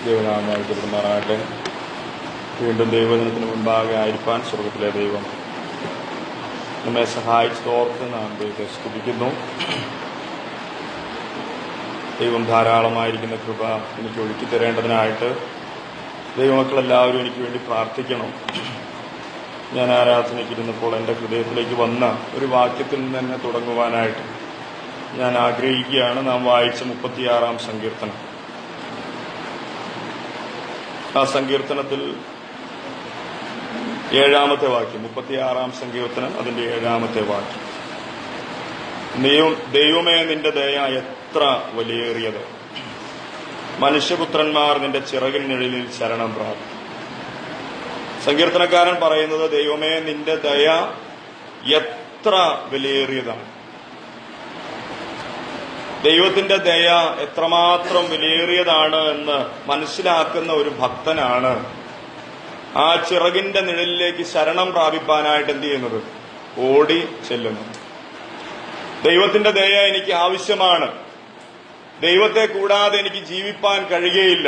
ദൈവനാമം വാഴ്ത്തപ്പെടുമാറാകട്ടെ. വീണ്ടും ദൈവജനത്തിന് മുൻപാകെ ആയിരിക്കാൻ സ്വർഗത്തിലെ ദൈവം നമ്മെ സഹായിച്ചതോർത്ത് നാം ദൈവത്തെ സ്തുതിക്കുന്നു. ദൈവം ധാരാളമായിരിക്കുന്ന കൃപ എനിക്ക് ഒഴുക്കി തരേണ്ടതിനായിട്ട് ദൈവമക്കളെല്ലാവരും എനിക്ക് വേണ്ടി പ്രാർത്ഥിക്കണം. ഞാൻ ആരാധനയ്ക്കിരുന്നപ്പോൾ എൻ്റെ ഹൃദയത്തിലേക്ക് വന്ന ഒരു വാക്യത്തിൽ നിന്ന് തന്നെ തുടങ്ങുവാനായിട്ട് ഞാൻ ആഗ്രഹിക്കുകയാണ്. നാം വായിച്ച 36-ാം സങ്കീർത്തനം. ആ സങ്കീർത്തനത്തിൽ 7-ാമത്തെ വാക്യം, 36-ാം സങ്കീർത്തനം, അതിന്റെ 7-ാമത്തെ വാക്യം. ദൈവമേ, നിന്റെ ദയ എത്ര വലിയേറിയത്, മനുഷ്യപുത്രന്മാർ നിന്റെ ചിറകിൻ നിഴലിൽ ശരണം പ്രാപിക്കും. സങ്കീർത്തനക്കാരൻ പറയുന്നത്, ദൈവമേ, നിന്റെ ദയ എത്ര വിലയേറിയതാണ്. ദൈവത്തിന്റെ ദയ എത്രമാത്രം വിലയേറിയതാണ് എന്ന് മനസ്സിലാക്കുന്ന ഒരു ഭക്തനാണ് ആ ചിറകിന്റെ നിഴലിലേക്ക് ശരണം പ്രാപിപ്പാനായിട്ട് എന്ത് ചെയ്യുന്നത്? ഓടി ചെല്ലുന്നത്. ദൈവത്തിന്റെ ദയ എനിക്ക് ആവശ്യമാണ്. ദൈവത്തെ കൂടാതെ എനിക്ക് ജീവിപ്പാൻ കഴിയുകയില്ല.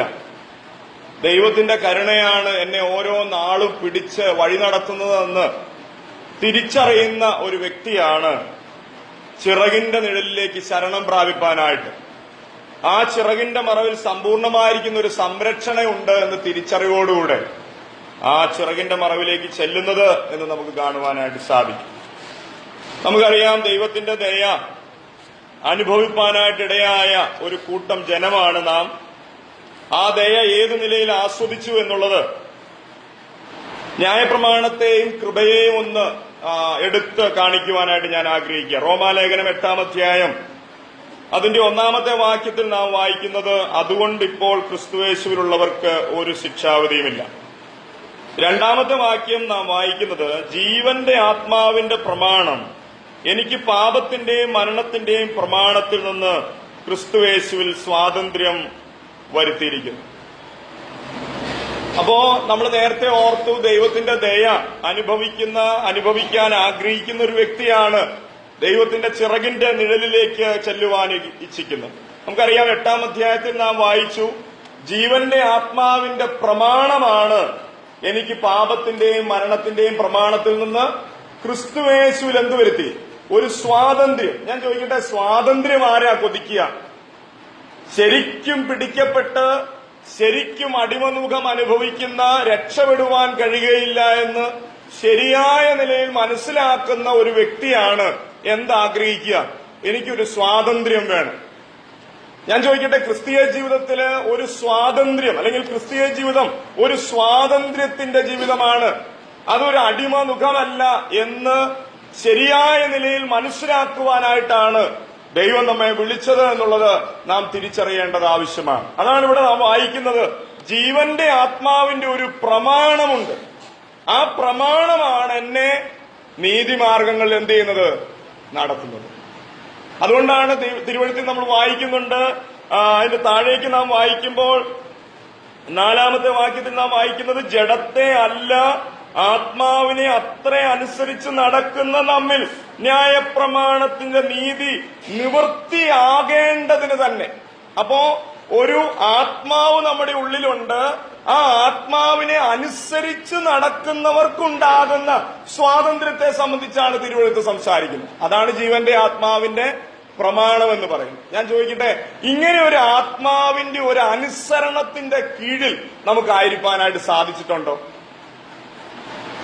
ദൈവത്തിന്റെ കരുണയാണ് എന്നെ ഓരോ നാളും പിടിച്ച് വഴി നടത്തുന്നതെന്ന് തിരിച്ചറിയുന്ന ഒരു വ്യക്തിയാണ് ചിറകിന്റെ നിഴലിലേക്ക് ശരണം പ്രാപിപ്പാനായിട്ട്, ആ ചിറകിന്റെ മറവിൽ സമ്പൂർണമായിരിക്കുന്ന ഒരു സംരക്ഷണയുണ്ട് എന്ന് തിരിച്ചറിവോടുകൂടെ ആ ചിറകിന്റെ മറവിലേക്ക് ചെല്ലുന്നത് എന്ന് നമുക്ക് കാണുവാനായിട്ട് സാധിക്കും. നമുക്കറിയാം, ദൈവത്തിന്റെ ദയ അനുഭവിപ്പാനായിട്ടിടയായ ഒരു കൂട്ടം ജനമാണ് നാം. ആ ദയ ഏതു നിലയിൽ ആസ്വദിച്ചു എന്നുള്ളത് ന്യായപ്രമാണത്തെയും കൃപയെയും ഒന്ന് എടുത്ത് കാണിക്കുവാനായിട്ട് ഞാൻ ആഗ്രഹിക്കുക. റോമാലേഖനം 8-ാം അധ്യായം അതിന്റെ 1-ാമത്തെ വാക്യത്തിൽ നാം വായിക്കുന്നത്, അതുകൊണ്ടിപ്പോൾ ക്രിസ്തുയേശുവിലുള്ളവർക്ക് ഒരു ശിക്ഷാവിധിയുമില്ല. 2-ാമത്തെ വാക്യം നാം വായിക്കുന്നത്, ജീവന്റെ ആത്മാവിന്റെ പ്രമാണം എനിക്ക് പാപത്തിന്റെയും മരണത്തിന്റെയും പ്രമാണത്തിൽ നിന്ന് ക്രിസ്തുയേശുവിൽ സ്വാതന്ത്ര്യം വരുത്തിയിരിക്കുന്നു. അപ്പോ നമ്മൾ നേരത്തെ ഓർത്തു, ദൈവത്തിന്റെ ദയ അനുഭവിക്കാൻ ആഗ്രഹിക്കുന്ന ഒരു വ്യക്തിയാണ് ദൈവത്തിന്റെ ചിറകിന്റെ നിഴലിലേക്ക് ചെല്ലുവാൻ ഇച്ഛിക്കുന്നത്. നമുക്കറിയാം, 8-ാം അധ്യായത്തിൽ നാം വായിച്ചു, ജീവന്റെ ആത്മാവിന്റെ പ്രമാണമാണ് എനിക്ക് പാപത്തിന്റെയും മരണത്തിന്റെയും പ്രമാണത്തിൽ നിന്ന് ക്രിസ്തുയേശുവിൽ എന്ത് വരുത്തി? ഒരു സ്വാതന്ത്ര്യം. ഞാൻ ചോദിക്കട്ടെ, സ്വാതന്ത്ര്യം ആരാ കൊതിക്കുക? ശരിക്കും പിടിക്കപ്പെട്ട് ശരിക്കും അടിമമുഖം അനുഭവിക്കുന്ന, രക്ഷപ്പെടുവാൻ കഴിയുകയില്ല എന്ന് ശരിയായ നിലയിൽ മനസ്സിലാക്കുന്ന ഒരു വ്യക്തിയാണ് എന്താഗ്രഹിക്കുക? എനിക്കൊരു സ്വാതന്ത്ര്യം വേണം. ഞാൻ ചോദിക്കട്ടെ, ക്രിസ്തീയ ജീവിതത്തില് ഒരു സ്വാതന്ത്ര്യം, അല്ലെങ്കിൽ ക്രിസ്തീയ ജീവിതം ഒരു സ്വാതന്ത്ര്യത്തിന്റെ ജീവിതമാണ്, അതൊരു അടിമമുഖമല്ല എന്ന് ശരിയായ നിലയിൽ മനസ്സിലാക്കുവാനായിട്ടാണ് ദൈവം നമ്മെ വിളിച്ചത് എന്നുള്ളത് നാം തിരിച്ചറിയേണ്ടത് ആവശ്യമാണ്. അതാണ് ഇവിടെ നാം വായിക്കുന്നത്, ജീവന്റെ ആത്മാവിന്റെ ഒരു പ്രമാണമുണ്ട്. ആ പ്രമാണമാണ് എന്നെ നീതിമാർഗങ്ങളിൽ എന്ത് ചെയ്യുന്നത്? നടത്തുന്നത്. അതുകൊണ്ടാണ് തിരുവഴുത്തിൽ നമ്മൾ വായിക്കുന്നുണ്ട്, അതിന്റെ താഴേക്ക് നാം വായിക്കുമ്പോൾ 4-ാമത്തെ വാക്യത്തിൽ നാം വായിക്കുന്നത്, ജഡത്തെ അല്ല ആത്മാവിനെ അത്ര അനുസരിച്ച് നടക്കുന്ന നമ്മിൽ ന്യായപ്രമാണത്തിന്റെ നീതി നിവൃത്തിയാകേണ്ടതിന് തന്നെ. അപ്പോ ഒരു ആത്മാവ് നമ്മുടെ ഉള്ളിലുണ്ട്. ആ ആത്മാവിനെ അനുസരിച്ച് നടക്കുന്നവർക്കുണ്ടാകുന്ന സ്വാതന്ത്ര്യത്തെ സംബന്ധിച്ചാണ് തിരുവഴുത്ത് സംസാരിക്കുന്നത്. അതാണ് ജീവന്റെ ആത്മാവിന്റെ പ്രമാണം എന്ന് പറയുന്നത്. ഞാൻ ചോദിക്കട്ടെ, ഇങ്ങനെ ഒരു ആത്മാവിന്റെ ഒരു അനുസരണത്തിന്റെ കീഴിൽ നമുക്കായിരിക്കാനായിട്ട് സാധിച്ചിട്ടുണ്ടോ?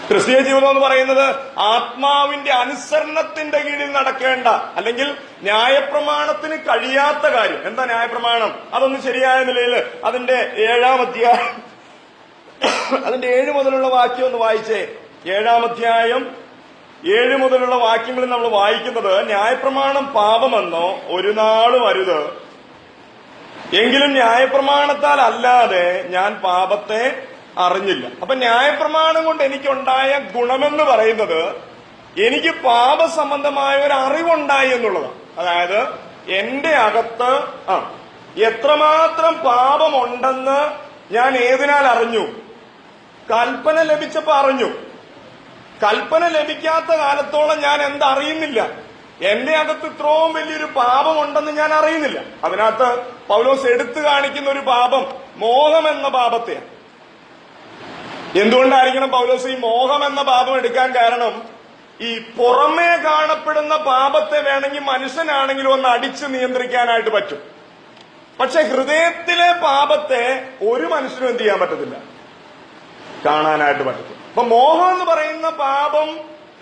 ക്രിസ്തീയ ജീവിതം എന്ന് പറയുന്നത് ആത്മാവിന്റെ അനുസരണത്തിന്റെ കീഴിൽ നടക്കേണ്ട, അല്ലെങ്കിൽ ന്യായപ്രമാണത്തിന് കഴിയാത്ത കാര്യം. എന്താ ന്യായപ്രമാണം? അതൊന്നും ശരിയായ നിലയിൽ അതിന്റെ 7-ാം അധ്യായം അതിന്റെ 7 മുതലുള്ള വാക്യം ഒന്ന് വായിച്ചേ. 7-ാം അധ്യായം 7 മുതലുള്ള വാക്യങ്ങളിൽ നമ്മൾ വായിക്കുന്നത്, ന്യായപ്രമാണം പാപമെന്നോ ഒരു നാളും അരുത്, എങ്കിലും ന്യായപ്രമാണത്താൽ അല്ലാതെ ഞാൻ പാപത്തെ അറിഞ്ഞില്ല. അപ്പൊ ന്യായപ്രമാണം കൊണ്ട് എനിക്കുണ്ടായ ഗുണമെന്ന് പറയുന്നത്, എനിക്ക് പാപസംബന്ധമായ ഒരു അറിവുണ്ടായി എന്നുള്ളതാണ്. അതായത് എന്റെ അകത്ത് എത്രമാത്രം പാപമുണ്ടെന്ന് ഞാൻ ഏതിനാൽ അറിഞ്ഞു? കൽപ്പന ലഭിച്ചപ്പോ അറിഞ്ഞു. കൽപ്പന ലഭിക്കാത്ത കാലത്തോളം ഞാൻ എന്തറിയുന്നില്ല? എന്റെ അകത്ത് ഇത്രയും വലിയൊരു പാപമുണ്ടെന്ന് ഞാൻ അറിയുന്നില്ല. അതിനകത്ത് പൗലോസ് എടുത്തു കാണിക്കുന്ന ഒരു പാപം മോഹം എന്ന പാപത്തെയാണ്. എന്തുകൊണ്ടായിരിക്കണം പൗലോസ് ഈ മോഹം എന്ന പാപം എടുക്കാൻ കാരണം? ഈ പുറമേ കാണപ്പെടുന്ന പാപത്തെ വേണമെങ്കിൽ മനുഷ്യനാണെങ്കിലും ഒന്ന് അടിച്ചു നിയന്ത്രിക്കാനായിട്ട് പറ്റും. പക്ഷെ ഹൃദയത്തിലെ പാപത്തെ ഒരു മനുഷ്യനും എന്ത് ചെയ്യാൻ പറ്റത്തില്ല, കാണാനായിട്ട് പറ്റത്തില്ല. അപ്പൊ മോഹം എന്ന് പറയുന്ന പാപം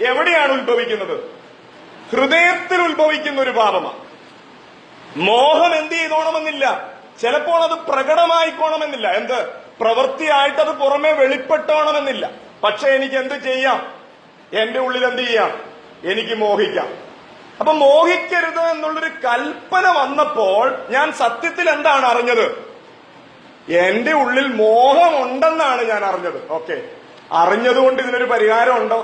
എവിടെയാണ് ഉത്ഭവിക്കുന്നത്? ഹൃദയത്തിൽ ഉത്ഭവിക്കുന്ന ഒരു പാപമാണ്. മോഹം എന്ത് ചെയ്തോണമെന്നില്ല, ചിലപ്പോൾ അത് പ്രകടമായിക്കോണമെന്നില്ല, എന്ത് പ്രവൃത്തിയായിട്ട് അത് പുറമെ വെളിപ്പെട്ടോണമെന്നില്ല. പക്ഷെ എനിക്ക് എന്ത് ചെയ്യാം? എന്റെ ഉള്ളിൽ എന്ത് ചെയ്യാം? എനിക്ക് മോഹിക്കാം. അപ്പൊ മോഹിക്കരുത് എന്നുള്ളൊരു കൽപ്പന വന്നപ്പോൾ ഞാൻ സത്യത്തിൽ എന്താണ് അറിഞ്ഞത്? എന്റെ ഉള്ളിൽ മോഹമുണ്ടെന്നാണ് ഞാൻ അറിഞ്ഞത്. ഓക്കെ, അറിഞ്ഞതുകൊണ്ട് ഇതിനൊരു പരിഹാരമുണ്ടോ?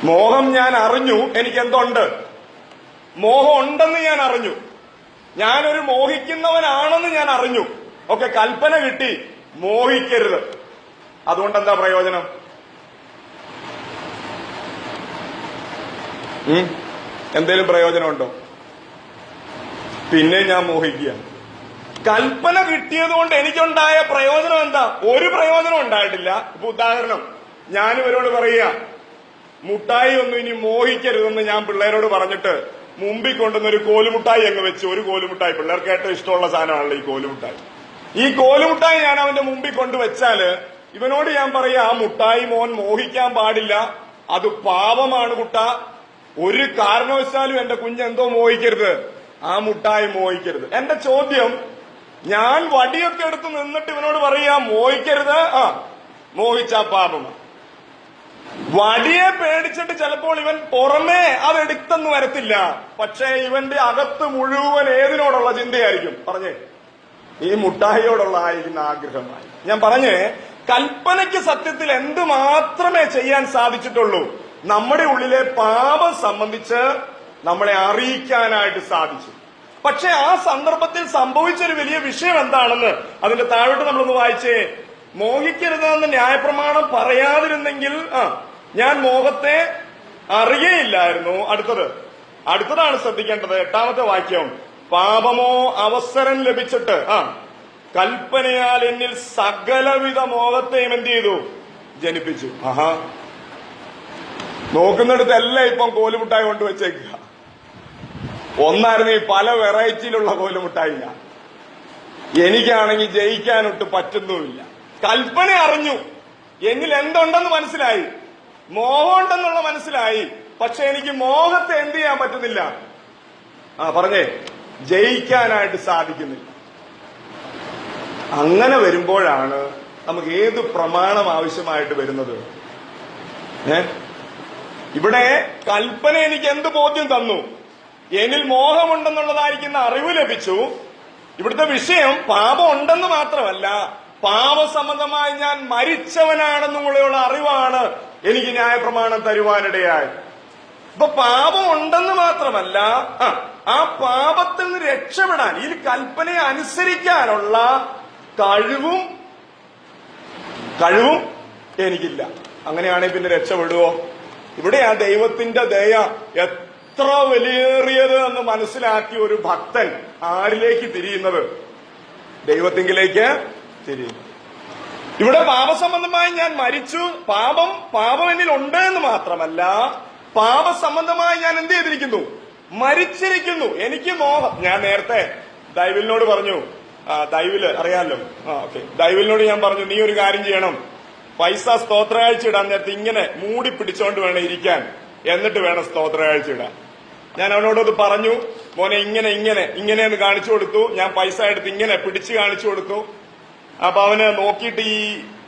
മോഹം ഞാൻ അറിഞ്ഞു, എനിക്ക് എന്തുണ്ട്? മോഹം ഉണ്ടെന്ന് ഞാൻ അറിഞ്ഞു, ഞാനൊരു മോഹിക്കുന്നവനാണെന്ന് ഞാൻ അറിഞ്ഞു. ഓക്കെ, കൽപ്പന കിട്ടി, മോഹിക്കരുത്. അതുകൊണ്ട് എന്താ പ്രയോജനം? എന്തേലും പ്രയോജനമുണ്ടോ? പിന്നെ ഞാൻ മോഹിക്കുക. കൽപ്പന കിട്ടിയതുകൊണ്ട് എനിക്കുണ്ടായ പ്രയോജനം എന്താ? ഒരു പ്രയോജനം ഉണ്ടായിട്ടില്ല. ഇപ്പൊ ഉദാഹരണം, ഞാനിവരോട് പറയുക, മുട്ടായി ഒന്നും ഇനി മോഹിക്കരുതെന്ന് ഞാൻ പിള്ളേരോട് പറഞ്ഞിട്ട് മുമ്പിൽ കൊണ്ടുവന്നൊരു കോലുമുട്ടായി അങ്ങ് വെച്ച്. ഒരു കോലുമുട്ടായി, പിള്ളേർക്ക് ഏറ്റവും ഇഷ്ടമുള്ള സാധനമാണല്ലോ ഈ കോലുമുട്ടായി. ഈ കോലുമുട്ടായി ഞാൻ അവന്റെ മുമ്പിൽ കൊണ്ടുവച്ചാല് ഇവനോട് ഞാൻ പറയാ, ആ മുട്ടായി മോൻ മോഹിക്കാൻ പാടില്ല, അത് പാപമാണ് കുട്ട. ഒരു കാരണവശാലും എന്റെ കുഞ്ഞെന്തോ മോഹിക്കരുത്, ആ മുട്ടായി മോഹിക്കരുത്. എന്റെ ചോദ്യം, ഞാൻ വടിയൊക്കെ എടുത്ത് നിന്നിട്ട് ഇവനോട് പറയാ മോഹിക്കരുത്, മോഹിച്ചാ പാപമാണ്. വടിയെ പേടിച്ചിട്ട് ചിലപ്പോൾ ഇവൻ പുറമേ അതെടുത്തെന്ന് വരത്തില്ല, പക്ഷേ ഇവന്റെ അകത്ത് മുഴുവൻ ഏതിനോടുള്ള ചിന്തയായിരിക്കും? പറഞ്ഞേ, ഈ മുട്ടായിയോടുള്ള ആയിരിക്കുന്ന ആഗ്രഹമായി. ഞാൻ പറഞ്ഞേ, കൽപ്പനയ്ക്ക് സത്യത്തിൽ എന്ത് മാത്രമേ ചെയ്യാൻ സാധിച്ചിട്ടുള്ളൂ? നമ്മുടെ ഉള്ളിലെ പാപം സംബന്ധിച്ച് നമ്മളെ അറിയിക്കാനായിട്ട് സാധിച്ചു. പക്ഷെ ആ സന്ദർഭത്തിൽ സംഭവിച്ചൊരു വലിയ വിഷയം എന്താണെന്ന് അതിന്റെ താഴോട്ട് നമ്മളൊന്ന് വായിച്ചേ. മോഹിക്കരുതെന്ന് ന്യായപ്രമാണം പറയാതിരുന്നെങ്കിൽ ഞാൻ മോഹത്തെ അറിയയില്ലായിരുന്നു. അടുത്തതാണ് ശ്രദ്ധിക്കേണ്ടത്. 8ാമത്തെ വാക്യം, പാപമോ അവസരം ലഭിച്ചിട്ട് കൽപ്പനയാൽ എന്നിൽ സകലവിധ മോഹത്തെയും എന്ത് ചെയ്തു? ജനിപ്പിച്ചു. നോക്കുന്നിടത്തെല്ലാം ഇപ്പം കോലുമുട്ടായി കൊണ്ടുവച്ചേക്കുക. ഒന്നായിരുന്നു ഈ പല വെറൈറ്റിയിലുള്ള കോലുമുട്ടായില്ല. എനിക്കാണെങ്കിൽ ജയിക്കാനൊട്ട് പറ്റുന്നുമില്ല. കൽപ്പന അറിഞ്ഞു, എന്നിൽ എന്തുണ്ടെന്ന് മനസ്സിലായി, മോഹമുണ്ടെന്നുള്ള മനസ്സിലായി. പക്ഷെ എനിക്ക് മോഹത്തെ എന്ത് ചെയ്യാൻ പറ്റുന്നില്ല, പറഞ്ഞേ, ജയിക്കാനായിട്ട് സാധിക്കുന്നില്ല. അങ്ങനെ വരുമ്പോഴാണ് നമുക്ക് ഏത് പ്രമാണം ആവശ്യമായിട്ട് വരുന്നത്? ഇവിടെ കൽപ്പന എനിക്ക് എന്ത് ബോധ്യം തന്നു? എന്നിൽ മോഹമുണ്ടെന്നുള്ളതായിരിക്കുന്ന അറിവ് ലഭിച്ചു. ഇവിടുത്തെ വിഷയം പാപം ഉണ്ടെന്ന് മാത്രമല്ല, പാപസംബന്ധമായി ഞാൻ മരിച്ചവനാണെന്നുള്ള അറിവാണ് എനിക്ക് ന്യായപ്രമാണം തരുവാനിടയായി. ഇപ്പൊ പാപം ഉണ്ടെന്ന് മാത്രമല്ല, ആ പാപത്തിൽ നിന്ന് രക്ഷപ്പെടാൻ, ഈ കൽപ്പനയെ അനുസരിക്കാനുള്ള കഴിവും എനിക്കില്ല. അങ്ങനെയാണെങ്കിൽ പിന്നെ രക്ഷപ്പെടുവോ? ഇവിടെ ആ ദൈവത്തിന്റെ ദയ എത്ര വലിയേറിയത് എന്ന് മനസ്സിലാക്കിയ ഒരു ഭക്തൻ ആരിലേക്ക് തിരിയുന്നത്? ദൈവത്തിങ്കിലേക്ക് തിരിയുന്നു. ഇവിടെ പാപസംബന്ധമായി ഞാൻ മരിച്ചു, പാപം എന്നിൽ ഉണ്ട് എന്ന് മാത്രമല്ല, പാപസംബന്ധമായി ഞാൻ എന്ത് ചെയ്തിരിക്കുന്നു? മരിച്ചിരിക്കുന്നു. എനിക്ക് മോഹം, ഞാൻ നേരത്തെ ദൈവലിനോട് പറഞ്ഞു, ദൈവല് അറിയാമല്ലോ, ഓക്കെ, ദൈവലിനോട് ഞാൻ പറഞ്ഞു, നീ ഒരു കാര്യം ചെയ്യണം, പൈസ സ്തോത്രകാഴ്ച ഇടാൻ നേരത്തെ ഇങ്ങനെ മൂടി പിടിച്ചോണ്ട് വേണം ഇരിക്കാൻ, എന്നിട്ട് വേണം സ്തോത്രകാഴ്ച ഇടാൻ. ഞാൻ അവനോടത് പറഞ്ഞു, മോനെ ഇങ്ങനെയെന്ന് കാണിച്ചു കൊടുത്തു. ഞാൻ പൈസ എടുത്ത് ഇങ്ങനെ പിടിച്ചു കാണിച്ചു കൊടുത്തു. അപ്പൊ അവന് നോക്കിയിട്ട് ഈ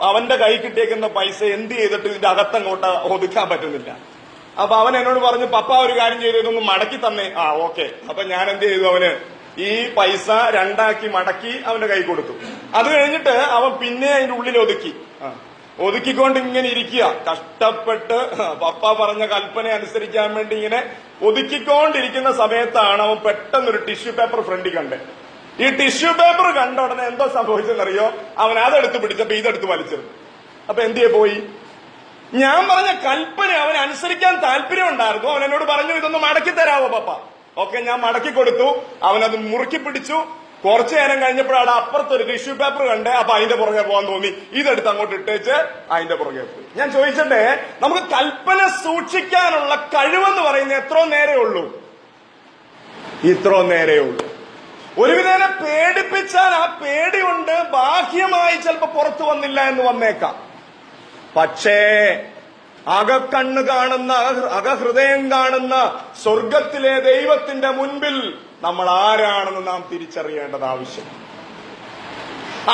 അവന്റെ കൈ കിട്ടിയേക്കുന്ന പൈസ എന്ത് ചെയ്തിട്ട് ഇതിന്റെ അകത്തങ്ങോട്ട് ഒതുക്കാൻ പറ്റുന്നില്ല. അപ്പൊ അവൻ എന്നോട് പറഞ്ഞു, പപ്പ ഒരു കാര്യം ചെയ്തു, ഇതൊന്ന് മടക്കി തന്നെ. ഓക്കെ. അപ്പൊ ഞാൻ എന്ത് ചെയ്തു, അവന് ഈ പൈസ രണ്ടാക്കി മടക്കി അവന്റെ കൈ കൊടുത്തു. അത് കഴിഞ്ഞിട്ട് അവൻ പിന്നെ അതിന്റെ ഉള്ളിൽ ഒതുക്കിക്കൊണ്ട് ഇങ്ങനെ ഇരിക്കുക. കഷ്ടപ്പെട്ട് പപ്പ പറഞ്ഞ കൽപ്പന അനുസരിക്കാൻ വേണ്ടി ഇങ്ങനെ ഒതുക്കിക്കൊണ്ടിരിക്കുന്ന സമയത്താണ് അവൻ പെട്ടെന്നൊരു ടിഷ്യൂ പേപ്പർ ഫ്രണ്ടിൽ കണ്ടേ. ഈ ടിഷ്യൂ പേപ്പർ കണ്ട ഉടനെ എന്തോ സംഭവിച്ചെന്നറിയോ? അവൻ അതെടുത്ത് പിടിച്ചപ്പോ ഇതെടുത്ത് വലിച്ചെറിഞ്ഞു. അപ്പൊ എന്തിയെ പോയി? ഞാൻ പറഞ്ഞ കൽപ്പന അവൻ അനുസരിക്കാൻ താല്പര്യം ഉണ്ടായിരുന്നു. അവൻ എന്നോട് പറഞ്ഞു, ഇതൊന്ന് മടക്കി തരാവോ പപ്പ? ഓക്കെ, ഞാൻ മടക്കി കൊടുത്തു. അവനത് മുറുക്കി പിടിച്ചു. കുറച്ചു നേരം കഴിഞ്ഞപ്പോഴാണ് അപ്പുറത്തൊരു ടിഷ്യൂ പേപ്പർ കണ്ട്. അപ്പൊ അതിന്റെ പുറകെ പോകാൻ തോന്നി. ഇതെടുത്ത് അങ്ങോട്ട് ഇട്ടേച്ച് അതിന്റെ പുറകെ പോയി. ഞാൻ ചോദിച്ചിട്ടെ, നമുക്ക് കൽപ്പന സൂക്ഷിക്കാനുള്ള കഴിവെന്ന് പറയുന്നത് എത്രയോ നേരേ ഉള്ളൂ? ഇത്രോ നേരേ ഉള്ളൂ. ഒരുവിധേന പേടിപ്പിച്ചാൽ ആ പേടി കൊണ്ട് ബാഹ്യമായി ചിലപ്പോ പുറത്തു വന്നില്ല എന്ന് വന്നേക്കാം. പക്ഷേ അകക്കണ്ണ് കാണുന്ന, അകഹൃദയം കാണുന്ന സ്വർഗത്തിലെ ദൈവത്തിന്റെ മുൻപിൽ നമ്മൾ ആരാണെന്ന് നാം തിരിച്ചറിയേണ്ടത് ആവശ്യം.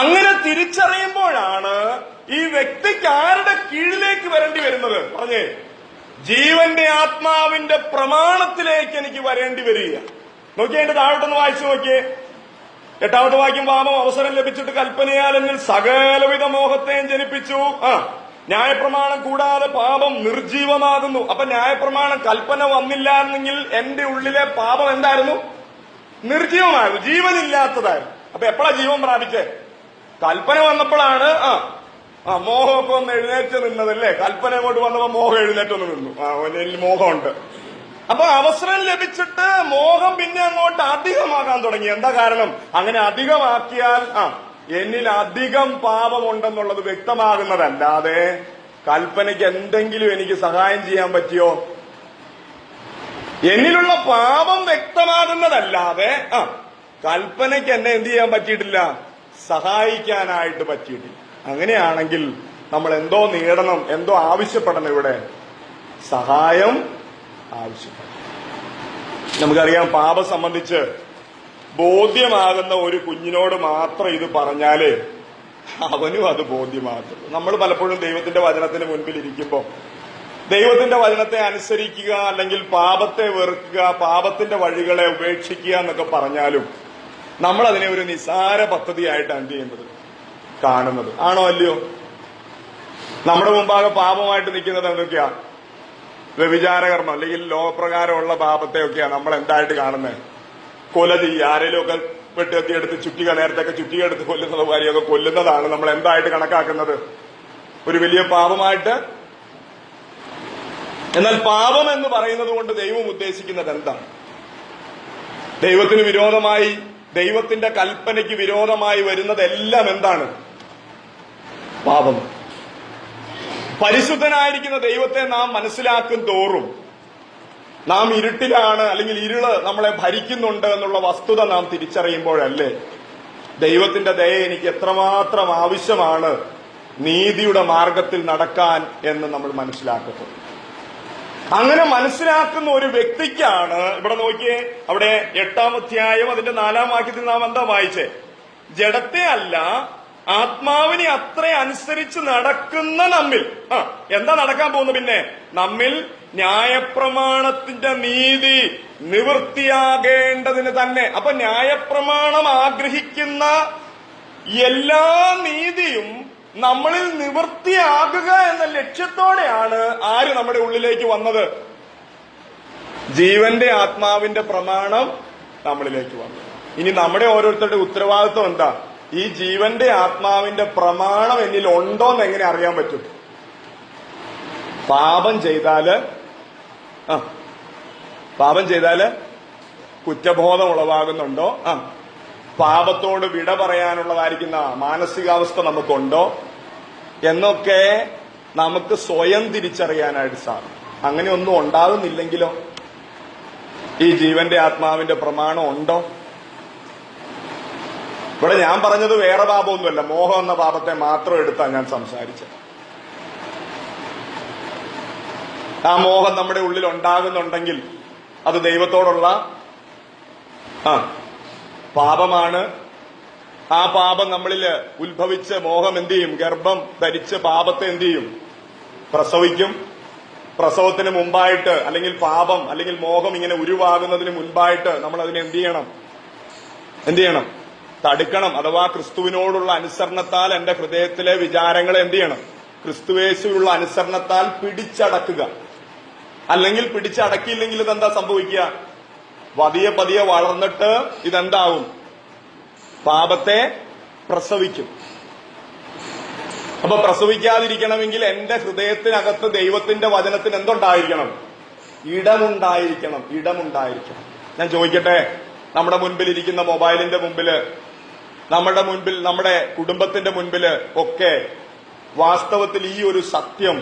അങ്ങനെ തിരിച്ചറിയുമ്പോഴാണ് ഈ വ്യക്തിക്ക് ആരുടെ കീഴിലേക്ക് വരേണ്ടി വരുന്നത്? പറഞ്ഞേ, ജീവന്റെ ആത്മാവിന്റെ പ്രമാണത്തിലേക്ക് എനിക്ക് വരേണ്ടി വരിക. നോക്കിയേ, എന്റെ താഴോട്ടൊന്ന് വായിച്ചു നോക്കിയേ. 8ാമത്തെ വാക്യം, പാപം അവസരം ലഭിച്ചിട്ട് കൽപ്പനയാൽ എന്നിൽ സകലവിധ മോഹത്തെയും ജനിപ്പിച്ചു. ന്യായപ്രമാണം കൂടാതെ പാപം നിർജീവമാകുന്നു. അപ്പൊ ന്യായപ്രമാണം കൽപ്പന വന്നില്ല എന്നെങ്കിൽ എന്റെ ഉള്ളിലെ പാപം എന്തായിരുന്നു? നിർജീവമായിരുന്നു, ജീവനില്ലാത്തതായിരുന്നു. അപ്പൊ എപ്പോഴാ ജീവൻ പ്രാപിച്ചേ? കൽപ്പന വന്നപ്പോഴാണ് മോഹമൊക്കെ ഒന്ന് എഴുന്നേറ്റ് നിന്നതല്ലേ. കൽപ്പന അങ്ങോട്ട് വന്നപ്പോ മോഹം എഴുന്നേറ്റൊന്ന് നിന്നു. എന്നിൽ മോഹമുണ്ട്. അപ്പൊ അവസരം ലഭിച്ചിട്ട് മോഹം പിന്നെ അങ്ങോട്ട് അധികമാകാൻ തുടങ്ങി. എന്താ കാരണം? അങ്ങനെ അധികമാക്കിയാൽ എന്നിൽ അധികം പാപമുണ്ടെന്നുള്ളത് വ്യക്തമാകുന്നതല്ലാതെ കൽപ്പനയ്ക്ക് എന്തെങ്കിലും എനിക്ക് സഹായം ചെയ്യാൻ പറ്റിയോ? എന്നിലുള്ള പാപം വ്യക്തമാകുന്നതല്ലാതെ കൽപ്പനയ്ക്ക് എന്നെ എന്ത് ചെയ്യാൻ പറ്റിയിട്ടില്ല? സഹായിക്കാനായിട്ട് പറ്റിയിട്ടില്ല. അങ്ങനെയാണെങ്കിൽ നമ്മൾ എന്തോ നേടണം, എന്തോ ആവശ്യപ്പെടണം? ഇവിടെ സഹായം ആവശ്യപ്പെടണം. നമുക്കറിയാം, പാപം സംബന്ധിച്ച് ബോധ്യമാകുന്ന ഒരു കുഞ്ഞിനോട് മാത്രം ഇത് പറഞ്ഞാലേ അവനും അത് ബോധ്യമാകുള്ളൂ. നമ്മൾ പലപ്പോഴും ദൈവത്തിന്റെ വചനത്തിന് മുൻപിൽ ഇരിക്കുമ്പോൾ ദൈവത്തിന്റെ വചനത്തെ അനുസരിക്കുക, അല്ലെങ്കിൽ പാപത്തെ വെറുക്കുക, പാപത്തിന്റെ വഴികളെ ഉപേക്ഷിക്കുക എന്നൊക്കെ പറഞ്ഞാലും നമ്മൾ അതിനെ ഒരു നിസ്സാര പദ്ധതിയായിട്ടാണ് എന്ത് ചെയ്യുന്നത്? കാണുന്നത്. ആണോ അല്ലയോ? നമ്മുടെ മുമ്പാകെ പാപമായിട്ട് നിൽക്കുന്നത് എന്തൊക്കെയാ? വ്യഭിചാരകർമ്മം അല്ലെങ്കിൽ ലോകപ്രകാരമുള്ള പാപത്തെയൊക്കെയാണ് നമ്മൾ എന്തായിട്ട് കാണുന്നത്? കൊല ചെയ്യുക, ആരെങ്കിലും ഒക്കെ വെട്ടുകത്തിയെടുത്ത് ചുറ്റിക, നേരത്തെയൊക്കെ ചുറ്റികെടുത്ത് കൊല്ലുന്നത് കാര്യമൊക്കെ കൊല്ലുന്നതാണ് നമ്മൾ എന്തായിട്ട് കണക്കാക്കുന്നത്? ഒരു വലിയ പാപമായിട്ട്. എന്നാൽ പാപം എന്ന് പറയുന്നത് കൊണ്ട് ദൈവം ഉദ്ദേശിക്കുന്നത് എന്താണ്? ദൈവത്തിന് വിരോധമായി, ദൈവത്തിന്റെ കൽപ്പനയ്ക്ക് വിരോധമായി വരുന്നതെല്ലാം എന്താണ്? പാപം. പരിശുദ്ധനായിരിക്കുന്ന ദൈവത്തെ നാം മനസ്സിലാക്കും തോറും നാം ഇരുട്ടിലാണ്, അല്ലെങ്കിൽ ഇരുള് നമ്മളെ ഭരിക്കുന്നുണ്ട് എന്നുള്ള വസ്തുത നാം തിരിച്ചറിയുമ്പോഴല്ലേ ദൈവത്തിന്റെ ദയ എനിക്ക് എത്രമാത്രം ആവശ്യമാണ് നീതിയുടെ മാർഗത്തിൽ നടക്കാൻ എന്ന് നമ്മൾ മനസ്സിലാക്കുന്നത്. അങ്ങനെ മനസ്സിലാക്കുന്ന ഒരു വ്യക്തിക്കാണ് ഇവിടെ നോക്കിയേ, അവിടെ 8ാം അധ്യായം അതിന്റെ 4ാം വാക്യത്തിൽ നാം എന്താ വായിച്ചേ? ജഡത്തെ അല്ല ആത്മാവിനെ അത്ര അനുസരിച്ച് നടക്കുന്ന നമ്മിൽ എന്താ നടക്കാൻ പോകുന്നത്? പിന്നെ നമ്മിൽ ന്യായപ്രമാണത്തിന്റെ നീതി നിവൃത്തിയാകേണ്ടതിന് തന്നെ. അപ്പൊ ന്യായപ്രമാണം ആഗ്രഹിക്കുന്ന എല്ലാ നീതിയും നമ്മളിൽ നിവൃത്തിയാകുക എന്ന ലക്ഷ്യത്തോടെയാണ് ആര് നമ്മുടെ ഉള്ളിലേക്ക് വന്നത്? ജീവന്റെ ആത്മാവിന്റെ പ്രമാണം നമ്മളിലേക്ക് വന്നത്. ഇനി നമ്മുടെ ഓരോരുത്തരുടെ ഉത്തരവാദിത്വം എന്താ? ഈ ജീവന്റെ ആത്മാവിന്റെ പ്രമാണം എന്നിൽ ഉണ്ടോന്ന് എങ്ങനെ അറിയാൻ പറ്റും? പാപം ചെയ്താല് കുറ്റബോധം ഉളവാകുന്നുണ്ടോ? പാപത്തോട് വിട പറയാനുള്ളതായിരിക്കുന്ന മാനസികാവസ്ഥ നമുക്കുണ്ടോ എന്നൊക്കെ നമുക്ക് സ്വയം തിരിച്ചറിയാനായിട്ട് സാധിക്കും. അങ്ങനെ ഒന്നും ഉണ്ടാകുന്നില്ലെങ്കിലോ ഈ ജീവന്റെ ആത്മാവിന്റെ പ്രമാണം ഉണ്ടോ? ഇവിടെ ഞാൻ പറഞ്ഞത് വേറെ പാപമൊന്നുമല്ല, മോഹം എന്ന പാപത്തെ മാത്രം എടുത്താണ് ഞാൻ സംസാരിച്ചത്. ആ മോഹം നമ്മുടെ ഉള്ളിൽ ഉണ്ടാകുന്നുണ്ടെങ്കിൽ അത് ദൈവത്തോടുള്ള പാപമാണ്. ആ പാപം നമ്മളിൽ ഉത്ഭവിച്ച് മോഹം എന്ത് ചെയ്യും? ഗർഭം ധരിച്ച് പാപത്തെ എന്ത് ചെയ്യും? പ്രസവിക്കും. പ്രസവത്തിന് മുമ്പായിട്ട്, അല്ലെങ്കിൽ പാപം അല്ലെങ്കിൽ മോഹം ഇങ്ങനെ ഉരുവാകുന്നതിന് മുൻപായിട്ട് നമ്മൾ അതിനെ എന്ത് ചെയ്യണം? തടുക്കണം. അഥവാ ക്രിസ്തുവിനോടുള്ള അനുസരണത്താൽ എന്റെ ഹൃദയത്തിലെ വിചാരങ്ങളെ എന്ത് ചെയ്യണം? ക്രിസ്തുവേശുവിലുള്ള അനുസരണത്താൽ പിടിച്ചടക്കുക. അല്ലെങ്കിൽ പിടിച്ചടക്കിയില്ലെങ്കിൽ ഇതെന്താ സംഭവിക്കുക? പതിയെ വളർന്നിട്ട് ഇതെന്താവും? പാപത്തെ പ്രസവിക്കും. അപ്പൊ പ്രസവിക്കാതിരിക്കണമെങ്കിൽ എന്റെ ഹൃദയത്തിനകത്ത് ദൈവത്തിന്റെ വചനത്തിന് എന്തുണ്ടായിരിക്കണം? ഇടമുണ്ടായിരിക്കണം. ഞാൻ ചോദിക്കട്ടെ, നമ്മുടെ മുൻപിൽ ഇരിക്കുന്ന മൊബൈലിന്റെ മുമ്പില്, നമ്മുടെ മുൻപിൽ, നമ്മുടെ കുടുംബത്തിന്റെ മുൻപില് ഒക്കെ വാസ്തവത്തിൽ ഈ ഒരു സത്യം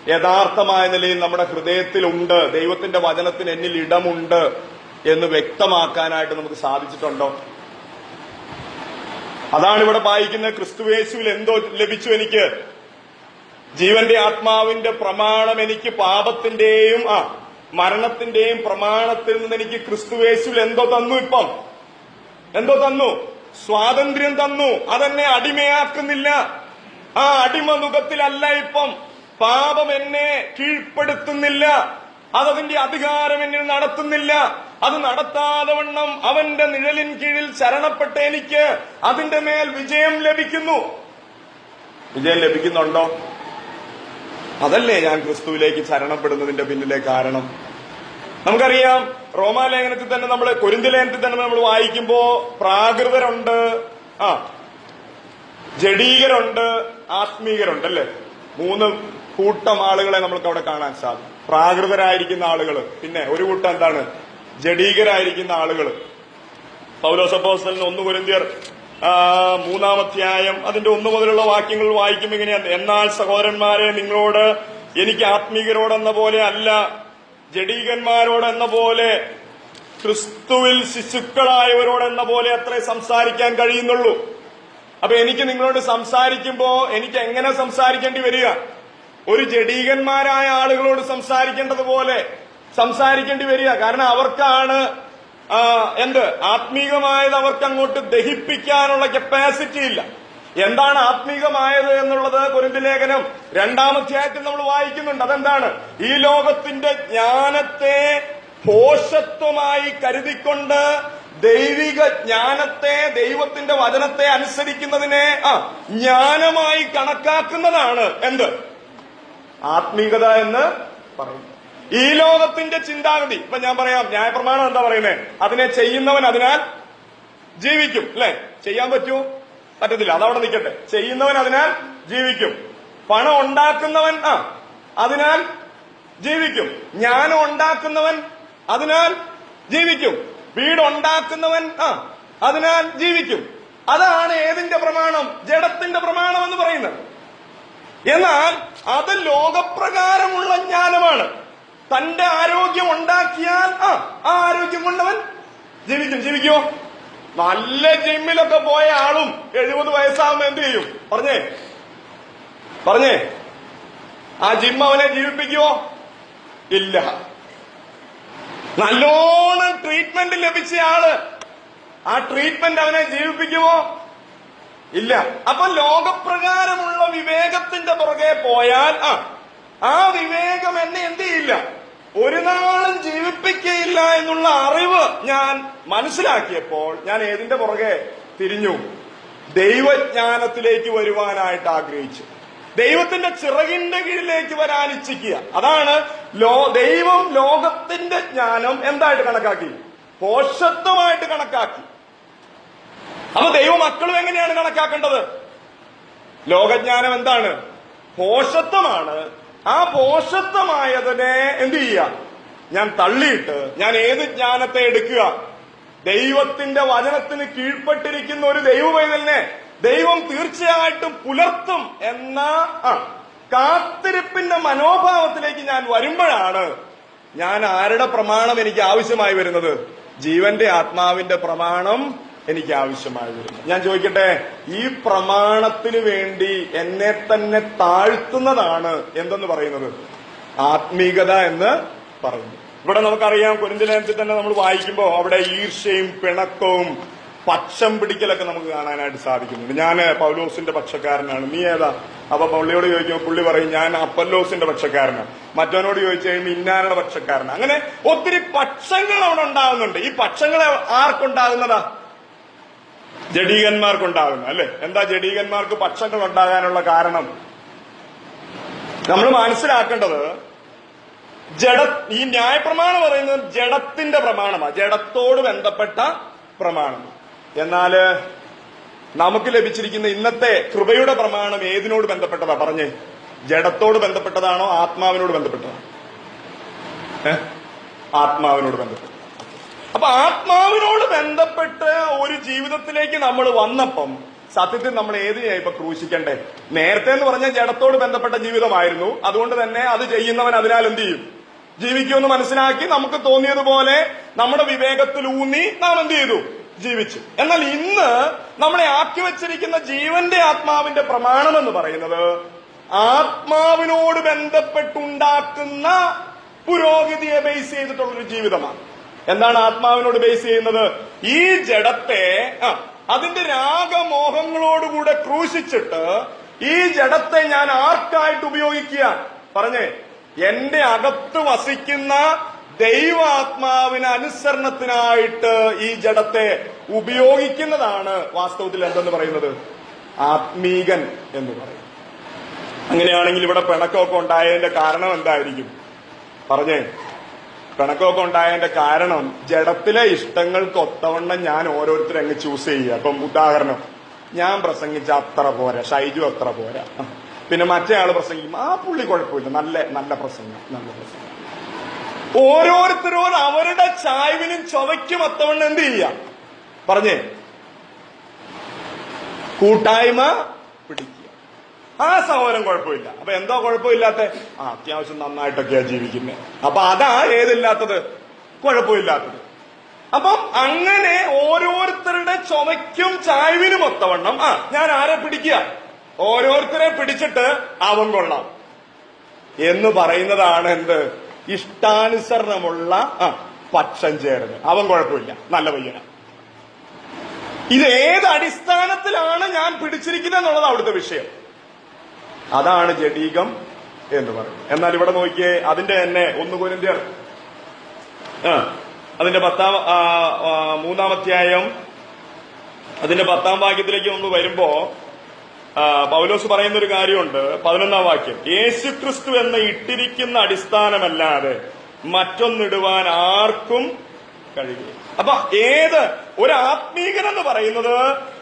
യഥാർത്ഥമായ നിലയിൽ നമ്മുടെ ഹൃദയത്തിലുണ്ട്, ദൈവത്തിന്റെ വചനത്തിന് എന്നിൽ ഇടമുണ്ട് എന്ന് വ്യക്തമാക്കാനായിട്ട് നമുക്ക് സാധിച്ചിട്ടുണ്ടോ? അതാണ് ഇവിടെ വായിക്കുന്നത്. ക്രിസ്തുയേശുവിൽ എന്തോ ലഭിച്ചു എനിക്ക്? ജീവന്റെ ആത്മാവിന്റെ പ്രമാണം എനിക്ക് പാപത്തിന്റെയും മരണത്തിന്റെയും പ്രമാണത്തിൽ നിന്ന് എനിക്ക് ക്രിസ്തുയേശുവിൽ എന്തോ തന്നു. ഇപ്പം എന്തോ തന്നു? സ്വാതന്ത്ര്യം തന്നു. അതെന്നെ അടിമയാക്കുന്നില്ല. ആ അടിമനുഖത്തിലല്ല ഇപ്പം. പാപം എന്നെ കീഴ്പ്പെടുത്തുന്നില്ല. അതതിന്റെ അധികാരം എന്നിൽ നടത്തുന്നില്ല. അത് നടത്താതെ വണ്ണം അവന്റെ നിഴലിൻ കീഴിൽ ശരണപ്പെട്ട എനിക്ക് അതിന്റെ മേൽ വിജയം ലഭിക്കുന്നു. വിജയം ലഭിക്കുന്നുണ്ടോ? അതല്ലേ ഞാൻ ക്രിസ്തുവിലേക്ക് ശരണപ്പെടുന്നതിന്റെ പിന്നിലെ കാരണം. നമുക്കറിയാം, റോമാലേഖനത്തിൽ തന്നെ, നമ്മൾ കൊരിന്ത്യലേഖനത്തിൽ തന്നെ നമ്മൾ വായിക്കുമ്പോ പ്രാകൃതരുണ്ട്, ജഡീകരുണ്ട്, ആത്മീകരുണ്ട്, അല്ലേ? 3 കൂട്ടം ആളുകളെ നമ്മൾക്ക് അവിടെ കാണാൻ സാധിക്കും. പ്രാകൃതരായിരിക്കുന്ന ആളുകൾ, പിന്നെ ഒരു കൂട്ടം എന്താണ്? ജഡീകരായിരിക്കുന്ന ആളുകൾ. പൗലോസ് അപ്പോസ്തലൻ 1 കൊരിന്ത്യർ 3-ാം അധ്യായം അതിന്റെ 1 മുതലുള്ള വാക്യങ്ങൾ വായിക്കുമ്പോൾ ഇങ്ങനെയാണ്: എന്നാൽ സഹോദരന്മാരെ, നിങ്ങളോട് എനിക്ക് ആത്മീകരോടെന്ന പോലെ അല്ല, ജഡീകന്മാരോടെന്ന പോലെ, ക്രിസ്തുവിൽ ശിശുക്കളായവരോടെന്ന പോലെ അത്രേ സംസാരിക്കാൻ കഴിയുന്നുള്ളൂ. അപ്പൊ എനിക്ക് നിങ്ങളോട് സംസാരിക്കുമ്പോ എനിക്ക് എങ്ങനെ സംസാരിക്കേണ്ടി വരിക? ഒരു ജഡീകന്മാരായ ആളുകളോട് സംസാരിക്കേണ്ടതുപോലെ സംസാരിക്കേണ്ടി വരിക. കാരണം അവർക്കാണ് ആത്മീകമായത് അവർക്ക് അങ്ങോട്ട് ദഹിപ്പിക്കാനുള്ള കപ്പാസിറ്റി ഇല്ല. എന്താണ് ആത്മീകമായത് എന്നുള്ളത് കൊരിന്ത്യലേഖനം 2-ാം അധ്യായത്തിൽ നമ്മൾ വായിക്കുന്നുണ്ട്. അതെന്താണ്? ഈ ലോകത്തിന്റെ ജ്ഞാനത്തെ ഭോഷത്വമായി കരുതിക്കൊണ്ട് ദൈവിക ജ്ഞാനത്തെ, ദൈവത്തിന്റെ വചനത്തെ അനുസരിക്കുന്നതിനെ ജ്ഞാനമായി കണക്കാക്കുന്നതാണ് എന്ത്? ആത്മീകത എന്ന് പറയും. ഈ ലോകത്തിന്റെ ചിന്താഗതി, ഇപ്പൊ ഞാൻ പറയാം, ന്യായപ്രമാണം എന്താ പറയുന്നത്? അതിനെ ചെയ്യുന്നവൻ അതിനാൽ ജീവിക്കും, അല്ലെ? ചെയ്യാൻ പറ്റുമോ? പറ്റത്തില്ല. അതവിടെ നിൽക്കട്ടെ. ചെയ്യുന്നവൻ അതിനാൽ ജീവിക്കും. പണം ഉണ്ടാക്കുന്നവൻ അതിനാൽ ജീവിക്കും. ജ്ഞാനം ഉണ്ടാക്കുന്നവൻ അതിനാൽ ജീവിക്കും. വീടുണ്ടാക്കുന്നവൻ അതിനാൽ ജീവിക്കും. അതാണ് ഏതിന്റെ പ്രമാണം? ജഡത്തിന്റെ പ്രമാണം എന്ന് പറയുന്നത്. എന്നാൽ അത് ലോകപ്രകാരമുള്ള ജ്ഞാനമാണ്. തന്റെ ആരോഗ്യം ഉണ്ടാക്കിയാൽ ആ ആരോഗ്യം കൊണ്ടവൻ ജീവിക്കും. ജീവിക്കുമോ? നല്ല ജിമ്മിലൊക്കെ പോയ ആളും 70 വയസ്സാകുമ്പോ എന്ത് ചെയ്യും? പറഞ്ഞേ ആ ജിം അവനെ ജീവിപ്പിക്കുമോ? ഇല്ല. നല്ലോണം ട്രീറ്റ്മെന്റ് ലഭിച്ച ആള്, ആ ട്രീറ്റ്മെന്റ് അവനെ ജീവിപ്പിക്കുമോ? ഇല്ല. അപ്പൊ ലോകപ്രകാരമുള്ള വിവേകത്തിന്റെ പുറകെ പോയാൽ ആ വിവേകം എന്നെ എന്ത് ചെയ്യില്ല? ഒരു നാളും ജീവിപ്പിക്കയില്ല എന്നുള്ള അറിവ് ഞാൻ മനസ്സിലാക്കിയപ്പോൾ ഞാൻ ഏതിന്റെ പുറകെ തിരിഞ്ഞു? ദൈവജ്ഞാനത്തിലേക്ക് വരുവാനായിട്ട് ആഗ്രഹിച്ചു. ദൈവത്തിന്റെ ചിറകിന്റെ കീഴിലേക്ക് വരാൻ ഇച്ഛിക്കുക. അതാണ് ദൈവം ലോകത്തിന്റെ ജ്ഞാനം എന്തായിട്ട് കണക്കാക്കി? പോഷത്വമായിട്ട് കണക്കാക്കി. അപ്പൊ ദൈവമക്കളും എങ്ങനെയാണ് കണക്കാക്കേണ്ടത്? ലോകജ്ഞാനം എന്താണ്? പോഷത്വമാണ്. ആ പോഷത്വമായതിനെ എന്ത് ചെയ്യുക? ഞാൻ തള്ളിയിട്ട് ഞാൻ ഏത് ജ്ഞാനത്തെ എടുക്കുക? ദൈവത്തിന്റെ വചനത്തിന് കീഴ്പ്പെട്ടിരിക്കുന്ന ഒരു ദൈവപൈതലിനെ ദൈവം തീർച്ചയായിട്ടും പുലർത്തും എന്ന കാത്തിരിപ്പിന്റെ മനോഭാവത്തിലേക്ക് ഞാൻ വരുമ്പോഴാണ് ഞാൻ ആരുടെ പ്രമാണം എനിക്ക് ആവശ്യമായി വരുന്നത്? ജീവന്റെ ആത്മാവിന്റെ പ്രമാണം എനിക്ക് ആവശ്യമായി വരുന്നു. ഞാൻ ചോദിക്കട്ടെ, ഈ പ്രമാണത്തിന് വേണ്ടി എന്നെ തന്നെ താഴ്ത്തുന്നതാണ് എന്തെന്ന് പറയുന്നത്? ആത്മീകത എന്ന് പറയുന്നു. ഇവിടെ നമുക്കറിയാം, കൊരിന്ത്യലേഖനത്തിൽ തന്നെ നമ്മൾ വായിക്കുമ്പോൾ അവിടെ ഈർഷ്യയും പിണക്കവും പക്ഷം പിടിക്കലൊക്കെ നമുക്ക് കാണാനായിട്ട് സാധിക്കുന്നുണ്ട്. ഞാൻ പൗലോസിന്റെ പക്ഷക്കാരനാണ്, നീ ഏതാ? അപ്പൊ പള്ളിയോട് ചോദിക്കുമ്പോൾ പുള്ളി പറയും ഞാൻ അപ്പല്ലോസിന്റെ പക്ഷക്കാരനാണ്. മറ്റവനോട് ചോദിച്ചു കഴിയുമ്പോൾ ഇന്നാരുടെ പക്ഷക്കാരനാണ്. അങ്ങനെ ഒത്തിരി പക്ഷങ്ങൾ അവിടെ ഉണ്ടാകുന്നുണ്ട്. ഈ പക്ഷങ്ങൾ ആർക്കുണ്ടാകുന്നതാ? ജഡീകന്മാർക്കുണ്ടാകുന്ന, അല്ലെ? എന്താ ജഡീകന്മാർക്ക് പക്ഷങ്ങൾ ഉണ്ടാകാനുള്ള കാരണം? നമ്മൾ മനസ്സിലാക്കേണ്ടത്, ഈ ന്യായപ്രമാണം പറയുന്നത് ജഡത്തിന്റെ പ്രമാണമാണ്, ജഡത്തോട് ബന്ധപ്പെട്ട പ്രമാണം. എന്നാല് നമുക്ക് ലഭിച്ചിരിക്കുന്ന ഇന്നത്തെ കൃപയുടെ പ്രമാണം ഏതിനോട് ബന്ധപ്പെട്ടതാ പറഞ്ഞേ? ജഡത്തോട് ബന്ധപ്പെട്ടതാണോ ആത്മാവിനോട് ബന്ധപ്പെട്ടതാണോ? ആത്മാവിനോട് ബന്ധപ്പെട്ട. അപ്പൊ ആത്മാവിനോട് ബന്ധപ്പെട്ട് ഒരു ജീവിതത്തിലേക്ക് നമ്മൾ വന്നപ്പം സത്യത്തിൽ നമ്മൾ ഏതിനെയായി ഇപ്പൊ ക്രൂശിക്കണ്ടേ? നേരത്തെ എന്ന് പറഞ്ഞാൽ ജഡത്തോട് ബന്ധപ്പെട്ട ജീവിതമായിരുന്നു. അതുകൊണ്ട് തന്നെ അത് ചെയ്യുന്നവൻ അതിനാൽ എന്ത് ചെയ്യും? ജീവിക്കുമെന്ന് മനസ്സിലാക്കി നമുക്ക് തോന്നിയതുപോലെ നമ്മുടെ വിവേകത്തിലൂന്നി നാം എന്ത് ചെയ്തു? ജീവിച്ചു. എന്നാൽ ഇന്ന് നമ്മളെ ആക്കി വച്ചിരിക്കുന്ന ജീവന്റെ ആത്മാവിന്റെ പ്രമാണം എന്ന് പറയുന്നത് ആത്മാവിനോട് ബന്ധപ്പെട്ടുണ്ടാക്കുന്ന പുരോഗതിയെ ബേസ് ചെയ്തിട്ടുള്ളൊരു ജീവിതമാണ്. എന്താണ് ആത്മാവിനോട് ബേസ് ചെയ്യുന്നത്? ഈ ജഡത്തെ അതിന്റെ രാഗമോഹങ്ങളോടുകൂടെ ക്രൂശിച്ചിട്ട് ഈ ജഡത്തെ ഞാൻ ആർക്കായിട്ട് ഉപയോഗിക്കുക? പറഞ്ഞേ, എന്റെ അകത്ത് വസിക്കുന്ന ദൈവാത്മാവിന് അനുസരണത്തിനായിട്ട് ഈ ജഡത്തെ ഉപയോഗിക്കുന്നതാണ് വാസ്തവത്തിൽ എന്തെന്ന് പറയുന്നത്? ആത്മീകൻ എന്ന് പറയും. അങ്ങനെയാണെങ്കിൽ ഇവിടെ പിണക്കമൊക്കെ ഉണ്ടായതിന്റെ കാരണം എന്തായിരിക്കും? പറഞ്ഞേ, പിണക്കമൊക്കെ ഉണ്ടായതിന്റെ കാരണം ജഡത്തിലെ ഇഷ്ടങ്ങൾക്ക് ഒത്തവണ്ണം ഞാൻ ഓരോരുത്തരും അങ്ങ് ചൂസ് ചെയ്യുക. അപ്പം ഉദാഹരണം, ഞാൻ പ്രസംഗിച്ച അത്ര പോരാ, ഷൈജു അത്ര പോരാ, പിന്നെ മറ്റേ ആള് പ്രസംഗിക്കും, ആ പുള്ളി കുഴപ്പമില്ല, നല്ല പ്രസംഗം. ഓരോരുത്തരോട് അവരുടെ ചായ്വിനും ചൊവയ്ക്കും ഒത്തവണ്ണം എന്ത് ചെയ്യുക? പറഞ്ഞേ, കൂട്ടായ്മ പിടിക്കുക. ആ സഹോദരൻ കുഴപ്പമില്ല. അപ്പൊ എന്തോ കുഴപ്പമില്ലാത്ത? അത്യാവശ്യം നന്നായിട്ടൊക്കെയാ ജീവിക്കുന്നത്. അപ്പൊ അതാ ഏതില്ലാത്തത്? കുഴപ്പമില്ലാത്തത്. അപ്പം അങ്ങനെ ഓരോരുത്തരുടെ ചുമയ്ക്കും ചായ്വിനും ഒത്തവണ്ണം ഞാൻ ആരെ പിടിക്കുക? ഓരോരുത്തരെ പിടിച്ചിട്ട് അവൻ കൊള്ളാം എന്ന് പറയുന്നതാണ് എന്ത്? ഇഷ്ടാനുസരണമുള്ള പക്ഷം ചേർന്ന്. അവൻ കുഴപ്പമില്ല, നല്ല പയ്യന. ഇത് ഏത് അടിസ്ഥാനത്തിലാണ് ഞാൻ പിടിച്ചിരിക്കുന്നത് എന്നുള്ളത് അവിടുത്തെ വിഷയം. അതാണ് ജഡീകം എന്ന് പറയുന്നത്. എന്നാൽ ഇവിടെ നോക്കിയേ, അതിന്റെ തന്നെ 1 കൊരിന്ത്യർ അതിന്റെ 3-ാം അധ്യായം അതിന്റെ 10-ാം വാക്യത്തിലേക്ക് നമ്മൾ വരുമ്പോ പൗലോസ് പറയുന്ന ഒരു കാര്യമുണ്ട്. 11-ാം വാക്യം, യേശുക്രിസ്തു എന്ന ഇട്ടിരിക്കുന്ന അടിസ്ഥാനമല്ലാതെ മറ്റൊന്നിടുവാൻ ആർക്കും കഴിയില്ല. അപ്പൊ ഏത് ഒരു ആത്മീകനെന്ന് പറയുന്നത്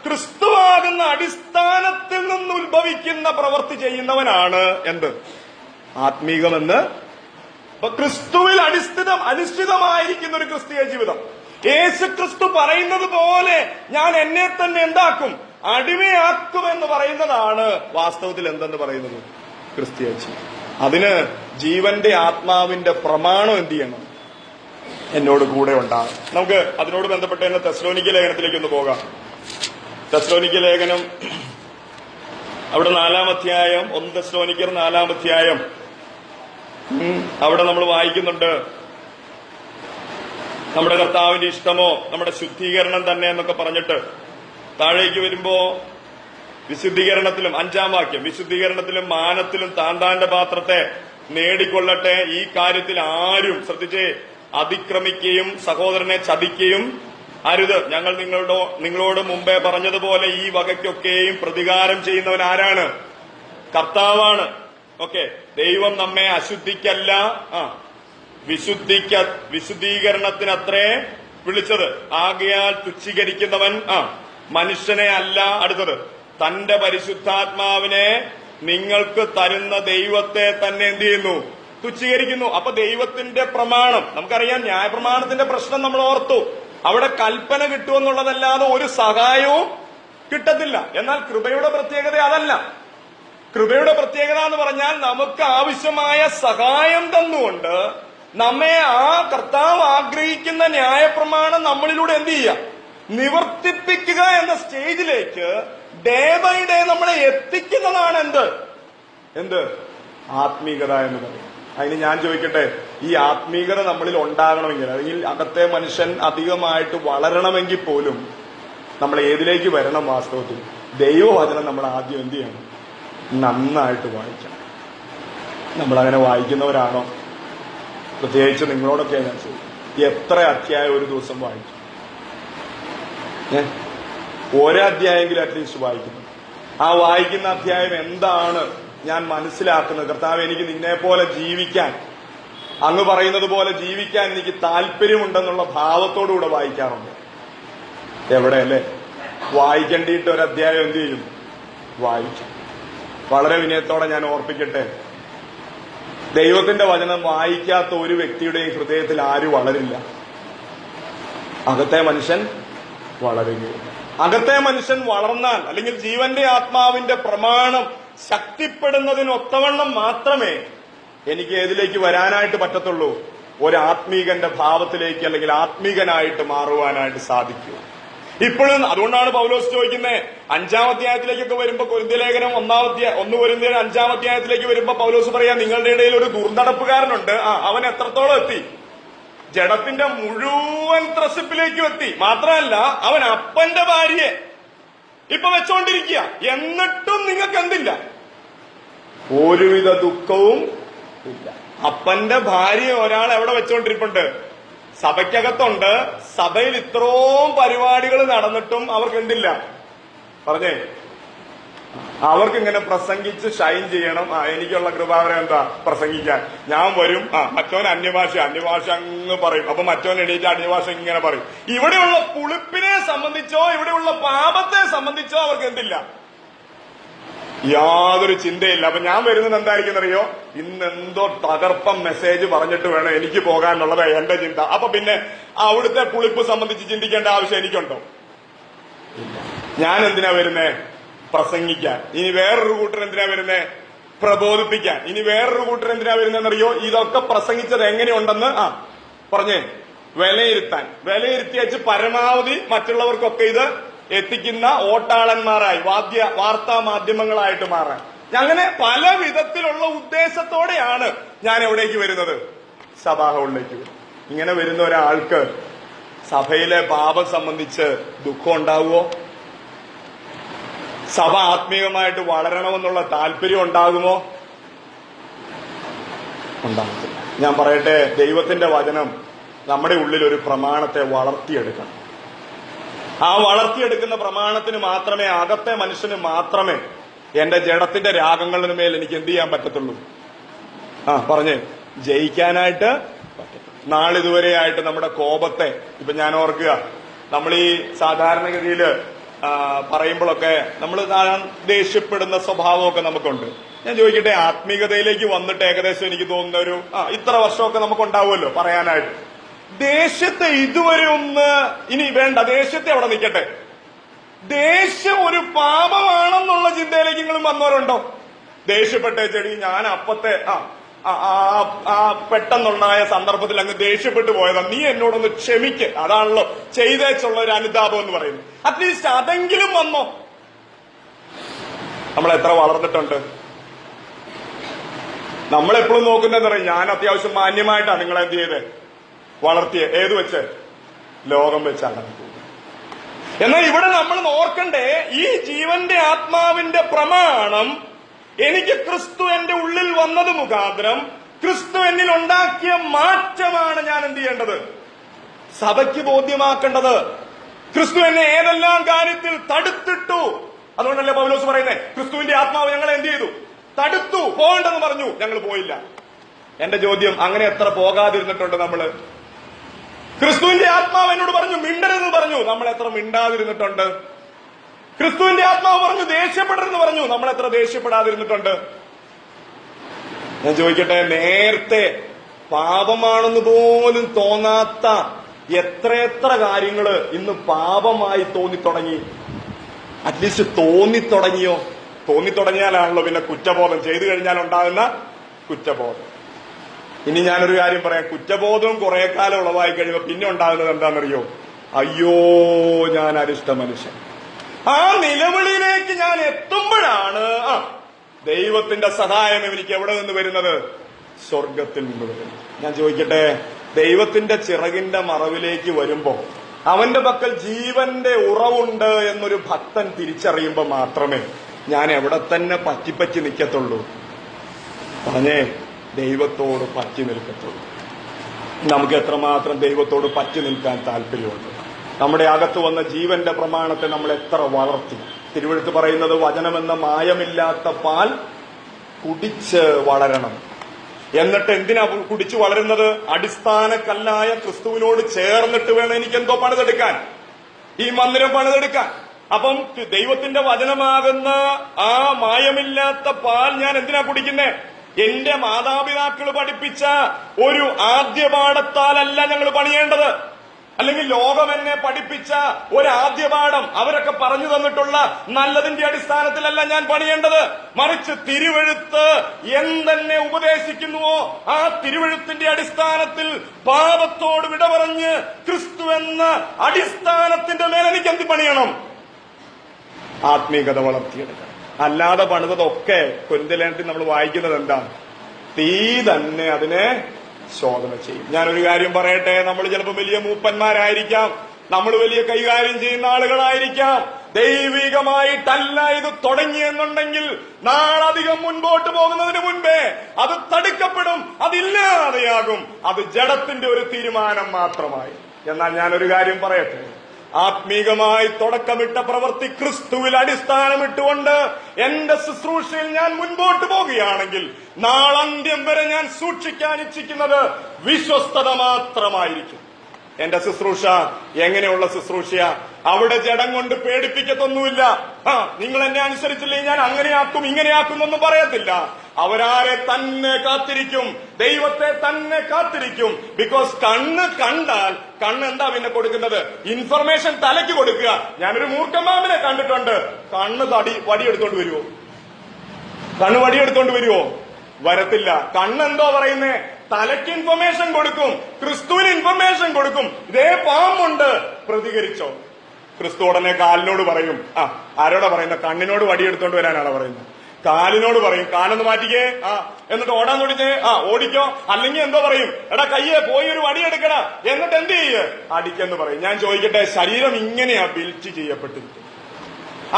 ക്രിസ്തുവാകുന്ന അടിസ്ഥാനത്തിൽ നിന്ന് ഉത്ഭവിക്കുന്ന പ്രവൃത്തി ചെയ്യുന്നവനാണ് എന്ത്? ആത്മീകമെന്ന്. അപ്പൊ ക്രിസ്തുവിൽ അധിഷ്ഠിതമായിരിക്കുന്ന ഒരു ക്രിസ്തീയ ജീവിതം. യേശു ക്രിസ്തു പറയുന്നത് പോലെ ഞാൻ എന്നെ തന്നെ എന്താക്കും? അടിമയാക്കുമെന്ന് പറയുന്നതാണ് വാസ്തവത്തിൽ എന്തെന്ന് പറയുന്നത്? ക്രിസ്തീയ ജീവിതം. അതിന് ജീവന്റെ ആത്മാവിന്റെ പ്രമാണം എന്ത് ചെയ്യണം? എന്നോട് കൂടെ ഉണ്ടാകും. നമുക്ക് അതിനോട് ബന്ധപ്പെട്ട് തന്നെ തെസ്സലോനിക്ക ലേഖനത്തിലേക്ക് ഒന്ന് പോകാം. തെസ്സലോനിക്ക ലേഖനം അവിടെ 4-ാം അധ്യായം, 1 തെസ്സലോനിക്കർ 4-ാം അധ്യായം, അവിടെ നമ്മൾ വായിക്കുന്നുണ്ട്, നമ്മുടെ കർത്താവിന്റെ ഇഷ്ടമോ നമ്മുടെ ശുദ്ധീകരണം തന്നെ എന്നൊക്കെ പറഞ്ഞിട്ട് താഴേക്ക് വരുമ്പോ വിശുദ്ധീകരണത്തിലും 5-ാം വാക്യം, വിശുദ്ധീകരണത്തിലും മാനത്തിലും താന്താന്റെ പാത്രത്തെ നേടിക്കൊള്ളട്ടെ. ഈ കാര്യത്തിൽ ആരും ശ്രദ്ധിച്ചേ അതിക്രമിക്കുകയും സഹോദരനെ ചതിക്കുകയും അരുത്. ഞങ്ങൾ നിങ്ങളോട് മുമ്പേ പറഞ്ഞതുപോലെ ഈ വകയ്ക്കൊക്കെയും പ്രതികാരം ചെയ്യുന്നവൻ ആരാണ്? കർത്താവാണ്. ഓക്കെ, ദൈവം നമ്മെ അശുദ്ധിക്കല്ല വിശുദ്ധീകരണത്തിനത്രേ വിളിച്ചത്. ആകയാൽ തുച്ഛീകരിക്കുന്നവൻ മനുഷ്യനെ അല്ല. അടുത്തത്, തന്റെ പരിശുദ്ധാത്മാവിനെ നിങ്ങൾക്ക് തരുന്ന ദൈവത്തെ തന്നെ എന്ത് ചെയ്യുന്നു? തുച്ഛീകരിക്കുന്നു. അപ്പൊ ദൈവത്തിന്റെ പ്രമാണം നമുക്കറിയാം. ന്യായപ്രമാണത്തിന്റെ പ്രശ്നം നമ്മൾ ഓർത്തു. അവിടെ കൽപ്പന കിട്ടുമെന്നുള്ളതല്ലാതെ ഒരു സഹായവും കിട്ടത്തില്ല. എന്നാൽ കൃപയുടെ പ്രത്യേകത അതല്ല. കൃപയുടെ പ്രത്യേകത എന്ന് പറഞ്ഞാൽ നമുക്ക് ആവശ്യമായ സഹായം തന്നുകൊണ്ട് നമ്മെ ആ കർത്താവ് ആഗ്രഹിക്കുന്ന ന്യായപ്രമാണം നമ്മളിലൂടെ എന്ത് ചെയ്യുക? നിവർത്തിപ്പിക്കുക എന്ന സ്റ്റേജിലേക്ക് ഡേ ബൈ ഡേ നമ്മളെ എത്തിക്കുന്നതാണ് എന്ത് ആത്മീകത എന്ന് പറയും. അതിന് ഞാൻ ചോദിക്കട്ടെ, ഈ ആത്മീകത നമ്മളിൽ ഉണ്ടാകണമെങ്കിൽ, അല്ലെങ്കിൽ അകത്തെ മനുഷ്യൻ അധികമായിട്ട് വളരണമെങ്കിൽ പോലും നമ്മൾ ഏതിലേക്ക് വരണം? വാസ്തവത്തിൽ ദൈവവചനം നമ്മൾ ആദ്യം എന്ത് ചെയ്യണം? നന്നായിട്ട് വായിക്കണം. നമ്മളങ്ങനെ വായിക്കുന്നവരാണോ? പ്രത്യേകിച്ച് നിങ്ങളോടൊക്കെ ഞാൻ ചോദിക്കും, എത്ര അധ്യായം ഒരു ദിവസം വായിക്കും? ഒരധ്യായെങ്കിലും അറ്റ്ലീസ്റ്റ് വായിക്കുന്നു. ആ വായിക്കുന്ന അധ്യായം എന്താണ് ഞാൻ മനസ്സിലാക്കുന്നത്? കർത്താവ്, എനിക്ക് നിന്നെ പോലെ ജീവിക്കാൻ, അങ്ങ് പറയുന്നത് പോലെ ജീവിക്കാൻ എനിക്ക് താല്പര്യമുണ്ടെന്നുള്ള ഭാവത്തോടുകൂടെ വായിക്കാറുണ്ട്. എവിടെയല്ലേ? വായിക്കേണ്ടിയിട്ട് ഒരു അധ്യായം എന്ത് ചെയ്യും? വായിക്കും. വളരെ വിനയത്തോടെ ഞാൻ ഓർപ്പിക്കട്ടെ, ദൈവത്തിന്റെ വചനം വായിക്കാത്ത ഒരു വ്യക്തിയുടെയും ഹൃദയത്തിൽ ആരും വളരില്ല. അകത്തെ മനുഷ്യൻ വളരുകയില്ല. അകത്തെ മനുഷ്യൻ വളർന്നാൽ, അല്ലെങ്കിൽ ജീവന്റെ ആത്മാവിന്റെ പ്രമാണം ശക്തിപ്പെടുന്നതിനൊത്തവണ്ണം മാത്രമേ എനിക്ക് ഏതിലേക്ക് വരാനായിട്ട് പറ്റത്തുള്ളൂ? ഒരു ആത്മീകന്റെ ഭാവത്തിലേക്ക്, അല്ലെങ്കിൽ ആത്മീകനായിട്ട് മാറുവാനായിട്ട് സാധിക്കൂ. ഇപ്പോഴും അതുകൊണ്ടാണ് പൗലോസ് ചോദിക്കുന്നത്, 5-ാം അധ്യായത്തിലേക്കൊക്കെ വരുമ്പോ കൊരിന്ത്യ ലേഖനം 1 കൊരിന്ത്യർ 5-ാം അധ്യായത്തിലേക്ക് വരുമ്പോ പൗലോസ് പറയാ, നിങ്ങളുടെ ഇടയിൽ ഒരു ദുർനടപ്പുകാരനുണ്ട്. അവൻ എത്രത്തോളം എത്തി? ജഡത്തിന്റെ മുഴുവൻ ത്രസിപ്പിലേക്കും എത്തി. മാത്രമല്ല, അവൻ അപ്പന്റെ ഭാര്യയെ ഇപ്പൊ വെച്ചോണ്ടിരിക്കുക. എന്നിട്ടും നിങ്ങൾക്ക് എന്തില്ല? ഒരുവിധ ദുഃഖവും ഇല്ല. അപ്പന്റെ ഭാര്യ ഒരാൾ എവിടെ വെച്ചോണ്ടിരിപ്പുണ്ട്? സഭയ്ക്കകത്തുണ്ട്. സഭയിൽ ഇത്രയും പരിപാടികൾ നടന്നിട്ടും അവർക്ക് എന്തില്ല? പറഞ്ഞേ, അവർക്ക് ഇങ്ങനെ പ്രസംഗിച്ച് ഷൈൻ ചെയ്യണം. എനിക്കുള്ള കൃപാവരം എന്താ? പ്രസംഗിക്കാൻ ഞാൻ വരും. മറ്റവൻ അന്യഭാഷ അങ്ങ് പറയും. അപ്പൊ മറ്റവൻ എണീറ്റ് അന്യഭാഷ ഇങ്ങനെ പറയും. ഇവിടെയുള്ള പുളിപ്പിനെ സംബന്ധിച്ചോ ഇവിടെയുള്ള പാപത്തെ സംബന്ധിച്ചോ അവർക്ക് എന്തില്ല? യാതൊരു ചിന്തയില്ല. അപ്പൊ ഞാൻ വരുന്നത് എന്തായിരിക്കും അറിയോ? ഇന്നെന്തോ തകർപ്പം മെസ്സേജ് പറഞ്ഞിട്ട് വേണം എനിക്ക് പോകാനുള്ളത് എന്റെ ചിന്ത. അപ്പൊ പിന്നെ അവിടുത്തെ പുളിപ്പ് സംബന്ധിച്ച് ചിന്തിക്കേണ്ട ആവശ്യം എനിക്കുണ്ടോ? ഞാൻ എന്തിനാ വരുന്നേ? പ്രസംഗിക്കാൻ. ഇനി വേറൊരു കൂട്ടർ എന്തിനാ വരുന്നേ? പ്രബോധിപ്പിക്കാൻ. ഇനി വേറൊരു കൂട്ടർ എന്തിനാ വരുന്നതെന്നറിയോ? ഇതൊക്കെ പ്രസംഗിച്ചത് എങ്ങനെയുണ്ടെന്ന് പറഞ്ഞേ വിലയിരുത്താൻ. വിലയിരുത്തി വെച്ച് പരമാവധി മറ്റുള്ളവർക്കൊക്കെ ഇത് എത്തിക്കുന്ന ഓട്ടാളന്മാരായി, വാർത്താ മാധ്യമങ്ങളായിട്ട് മാറാൻ. അങ്ങനെ പല വിധത്തിലുള്ള ഉദ്ദേശത്തോടെയാണ് ഞാൻ എവിടേക്ക് വരുന്നത്? സഭാഹോളിലേക്ക്. ഇങ്ങനെ വരുന്ന ഒരാൾക്ക് സഭയിലെ പാപം സംബന്ധിച്ച് ദുഃഖം ഉണ്ടാവുമോ? സഭ ആത്മീയമായിട്ട് വളരണമെന്നുള്ള താല്പര്യം ഉണ്ടാകുമോ? ഉണ്ടാകത്തില്ല. ഞാൻ പറയട്ടെ, ദൈവത്തിന്റെ വചനം നമ്മുടെ ഉള്ളിൽ ഒരു പ്രമാണത്തെ വളർത്തിയെടുക്കണം. ആ വളർത്തിയെടുക്കുന്ന പ്രമാണത്തിന് മാത്രമേ, അകത്തെ മനുഷ്യന് മാത്രമേ എന്റെ ജഡത്തിന്റെ രാഗങ്ങളുടെ മേൽ എനിക്ക് എന്ത് ചെയ്യാൻ പറ്റത്തുള്ളൂ? പറഞ്ഞേ, ജയിക്കാനായിട്ട് പറ്റത്തുള്ളൂ. നാളിതുവരെയായിട്ട് നമ്മുടെ കോപത്തെ, ഇപ്പൊ ഞാൻ ഓർക്കുക, നമ്മൾ ഈ സാധാരണഗതിയില് പറയുമ്പോഴൊക്കെ നമ്മൾ ദേഷ്യപ്പെടുന്ന സ്വഭാവമൊക്കെ നമുക്കുണ്ട്. ഞാൻ ചോദിക്കട്ടെ, ആത്മീയതയിലേക്ക് വന്നിട്ട് ഏകദേശം എനിക്ക് തോന്നുന്ന ഒരു ഇത്ര വർഷമൊക്കെ നമുക്കുണ്ടാവുമല്ലോ പറയാനായിട്ട്. ദേഷ്യത്തെ ഇതുവരെ ഇനി വേണ്ട, ദേഷ്യത്തെ അവിടെ നിൽക്കട്ടെ. ദേഷ്യം ഒരു പാപമാണെന്നുള്ള ചിന്തയിലേക്ക് നിങ്ങൾ വന്നവരുണ്ടോ? ദേഷ്യപ്പെട്ട ചെടി ഞാൻ അപ്പത്തെ പെട്ടെന്നുണ്ടായ സന്ദർഭത്തിൽ അങ്ങ് ദേഷ്യപ്പെട്ടു പോയതാ, നീ എന്നോടൊന്ന് ക്ഷമിക്ക്, അതാണല്ലോ ചെയ്തേച്ചുള്ള ഒരു അനുതാപം എന്ന് പറയുന്നത്. അറ്റ്ലീസ്റ്റ് അതെങ്കിലും വന്നോ? നമ്മൾ എത്ര വളർന്നിട്ടുണ്ട്? നമ്മളെപ്പോഴും നോക്കുന്നതെന്ന് പറയും, ഞാൻ അത്യാവശ്യം മാന്യമായിട്ടാണ് നിങ്ങളെ എന്ത് ചെയ്തേ വളർത്തിയ. ഏത് വെച്ച്? ലോകം വെച്ചാണ്. എന്നാൽ ഇവിടെ നമ്മൾ ഓർക്കണ്ടേ, ഈ ജീവന്റെ ആത്മാവിന്റെ പ്രമാണം എനിക്ക് ക്രിസ്തു എന്റെ ഉള്ളിൽ വന്നത് മുഖാന്തരം ക്രിസ്തു എന്നിൽ ഉണ്ടാക്കിയ മാറ്റമാണ് ഞാൻ എന്ത് ചെയ്യേണ്ടത്? സഭയ്ക്ക് ബോധ്യമാക്കേണ്ടത്. ക്രിസ്തു എന്നെ ഏതെല്ലാം കാര്യത്തിൽ തടുത്തിട്ടു. അതുകൊണ്ടല്ലേ പൗലോസ് പറയുന്നത്, ക്രിസ്തുവിന്റെ ആത്മാവ് ഞങ്ങളെ എന്ത് ചെയ്തു? തടുത്തു. പോകണ്ടെന്ന് പറഞ്ഞു, ഞങ്ങൾ പോയില്ല. എന്റെ ചോദ്യം, അങ്ങനെ എത്ര പോകാതിരുന്നിട്ടുണ്ട് നമ്മള്? ക്രിസ്തുവിന്റെ ആത്മാവ് എന്നോട് പറഞ്ഞു മിണ്ടരുതെന്ന് പറഞ്ഞു, നമ്മൾ എത്ര മിണ്ടാതിരുന്നിട്ടുണ്ട്? ക്രിസ്തുവിന്റെ ആത്മാവ് പറഞ്ഞു ദേഷ്യപ്പെടരുതെന്ന് പറഞ്ഞു, നമ്മൾ എത്ര ദേഷ്യപ്പെടാതിരുന്നിട്ടുണ്ട്? ഞാൻ ചോദിക്കട്ടെ, നേരത്തെ പാപമാണെന്ന് പോലും തോന്നാത്ത എത്രയെത്ര കാര്യങ്ങള് ഇന്ന് പാപമായി തോന്നിത്തുടങ്ങി? അറ്റ്ലീസ്റ്റ് തോന്നിത്തുടങ്ങിയോ? തോന്നിത്തുടങ്ങിയാലാണല്ലോ പിന്നെ കുറ്റബോധം, ചെയ്തു കഴിഞ്ഞാൽ ഉണ്ടാകുന്ന കുറ്റബോധം. ഇനി ഞാനൊരു കാര്യം പറയാം, കുറ്റബോധവും കുറെ കാലം ഉളവായി കഴിയുമ്പോൾ പിന്നെ ഉണ്ടാകുന്നത് എന്താണെന്നറിയോ? അയ്യോ ഞാൻ അരിഷ്ട മനുഷ്യൻ. ആ നിലവിളിയിലേക്ക് ഞാൻ എത്തുമ്പോഴാണ് ദൈവത്തിന്റെ സഹായം എനിക്ക് എവിടെ നിന്ന് വരുന്നത്? സ്വർഗത്തിൽ നിന്ന് വരുന്നത്. ഞാൻ ചോദിക്കട്ടെ, ദൈവത്തിന്റെ ചിറകിന്റെ മറവിലേക്ക് വരുമ്പോ അവന്റെ പക്കൽ ജീവന്റെ ഉറവുണ്ട് എന്നൊരു ഭക്തൻ തിരിച്ചറിയുമ്പോ മാത്രമേ ഞാൻ എവിടെ തന്നെ പറ്റി നിൽക്കത്തുള്ളൂ? പറഞ്ഞേ, ദൈവത്തോട് പറ്റി നിൽക്കത്തുള്ളൂ. നമുക്ക് എത്രമാത്രം ദൈവത്തോട് പറ്റി നിൽക്കാൻ താല്പര്യമുണ്ട്? നമ്മുടെ അകത്ത് വന്ന ജീവന്റെ പ്രമാണത്തെ നമ്മൾ എത്ര വളർത്തി? തിരുവെഴുത്ത് പറയുന്നത്, വചനമെന്ന മായമില്ലാത്ത പാൽ കുടിച്ച് വളരണം. എന്നിട്ട് എന്തിനാ കുടിച്ചു വളരുന്നത്? അടിസ്ഥാന കല്ലായ ക്രിസ്തുവിനോട് ചേർന്നിട്ട് വേണം എനിക്ക് എന്തോ പണിതെടുക്കാൻ, ഈ മന്ദിരം പണിതെടുക്കാൻ. അപ്പം ദൈവത്തിന്റെ വചനമാകുന്ന ആ മായമില്ലാത്ത പാൽ ഞാൻ എന്തിനാ കുടിക്കുന്നേ? എന്റെ മാതാപിതാക്കൾ പഠിപ്പിച്ച ഒരു ആദ്യപാഠത്താലല്ല ഞങ്ങൾ പണിയേണ്ടത്, അല്ലെങ്കിൽ ലോകം എന്നെ പഠിപ്പിച്ച ഒരു ആദ്യപാഠം അവരൊക്കെ പറഞ്ഞു തന്നിട്ടുള്ള നല്ലതിന്റെ അടിസ്ഥാനത്തിലല്ല ഞാൻ പണിയേണ്ടത്. മറിച്ച് തിരുവെഴുത്ത് എന്തെന്നെ ഉപദേശിക്കുന്നുവോ ആ തിരുവെഴുത്തിന്റെ അടിസ്ഥാനത്തിൽ പാപത്തോട് വിട പറഞ്ഞ് ക്രിസ്തു എന്ന അടിസ്ഥാനത്തിന്റെ മേലെ എനിക്ക് എന്ത് പണിയണം? ആത്മീയത വളർത്തിയെടുക്കണം. അല്ലാതെ പണിതൊക്കെ കൊരിന്ത്യലേഖനത്തിൽ നമ്മൾ വായിക്കുന്നത് എന്താ? തീ തന്നെ അതിനെ ശോധന ചെയ്യും. ഞാനൊരു കാര്യം പറയട്ടെ, നമ്മൾ ചിലപ്പോൾ വലിയ മൂപ്പന്മാരായിരിക്കാം, നമ്മൾ വലിയ കൈകാര്യം ചെയ്യുന്ന ആളുകളായിരിക്കാം. ദൈവികമായിട്ടല്ല ഇത് തുടങ്ങിയെന്നുണ്ടെങ്കിൽ നാളധികം മുൻപോട്ട് പോകുന്നതിന് മുൻപേ അത് തടുക്കപ്പെടും, അതില്ലാതെയാകും. അത് ജഡത്തിന്റെ ഒരു തീരുമാനം മാത്രമായി. എന്നാൽ ഞാനൊരു കാര്യം പറയട്ടെ, ആത്മീകമായി തുടക്കമിട്ട പ്രവൃത്തി ക്രിസ്തുവിൽ അടിസ്ഥാനമിട്ടുകൊണ്ട് എന്റെ ശുശ്രൂഷയിൽ ഞാൻ മുൻപോട്ട് പോകുകയാണെങ്കിൽ നാളന്ത്യം വരെ ഞാൻ സൂക്ഷിക്കാൻ ഇച്ഛിക്കുന്നത് വിശ്വസ്തത മാത്രമായിരിക്കും. എന്റെ ശുശ്രൂഷ എങ്ങനെയുള്ള ശുശ്രൂഷയാ? അവിടെ ജഡം കൊണ്ട് പേടിപ്പിക്കത്തൊന്നുമില്ല. നിങ്ങൾ എന്നെ അനുസരിച്ചില്ലെങ്കിൽ ഞാൻ അങ്ങനെയാക്കും ഇങ്ങനെയാക്കും പറയത്തില്ല. അവരാരെ തന്നെ കാത്തിരിക്കും, ദൈവത്തെ തന്നെ കാത്തിരിക്കും. ബിക്കോസ് കണ്ണ് കണ്ടാൽ കണ്ണ് എന്താ പിന്നെ കൊടുക്കുന്നത്? ഇൻഫർമേഷൻ തലയ്ക്ക് കൊടുക്കുക. ഞാനൊരു മൂർഖമാമിനെ കണ്ടിട്ടുണ്ട്. കണ്ണ് വടിയെടുത്തോണ്ട് വരുവോ? കണ്ണ് വടിയെടുത്തോണ്ട് വരുവോ? വരത്തില്ല. കണ്ണെന്തോ പറയുന്നേ? തലയ്ക്ക് ഇൻഫർമേഷൻ കൊടുക്കും, ക്രിസ്തുവിന് ഇൻഫർമേഷൻ കൊടുക്കും. ഇതേ പാമ്പുണ്ട്, പ്രതികരിച്ചോ? ക്രിസ്തു ഉടനെ കാലിനോട് പറയും. ആരോടാ പറയുന്നത്? കണ്ണിനോട് വടിയെടുത്തോണ്ട് വരാനാണ് പറയുന്നത്. കാലിനോട് പറയും, കാലൊന്ന് മാറ്റിക്കേ, എന്നിട്ട് ഓടാൻ തുടങ്ങിയേ, ഓടിക്കോ. അല്ലെങ്കിൽ എന്തോ പറയും, എടാ കയ്യെ പോയി ഒരു വടിയെടുക്കടാ, എന്നിട്ട് എന്ത് ചെയ്യ്, അടിക്കെന്ന് പറയും. ഞാൻ ചോദിക്കട്ടെ, ശരീരം ഇങ്ങനെയാ ബിൽറ്റ് ചെയ്യപ്പെട്ടിരിക്കുന്നത്.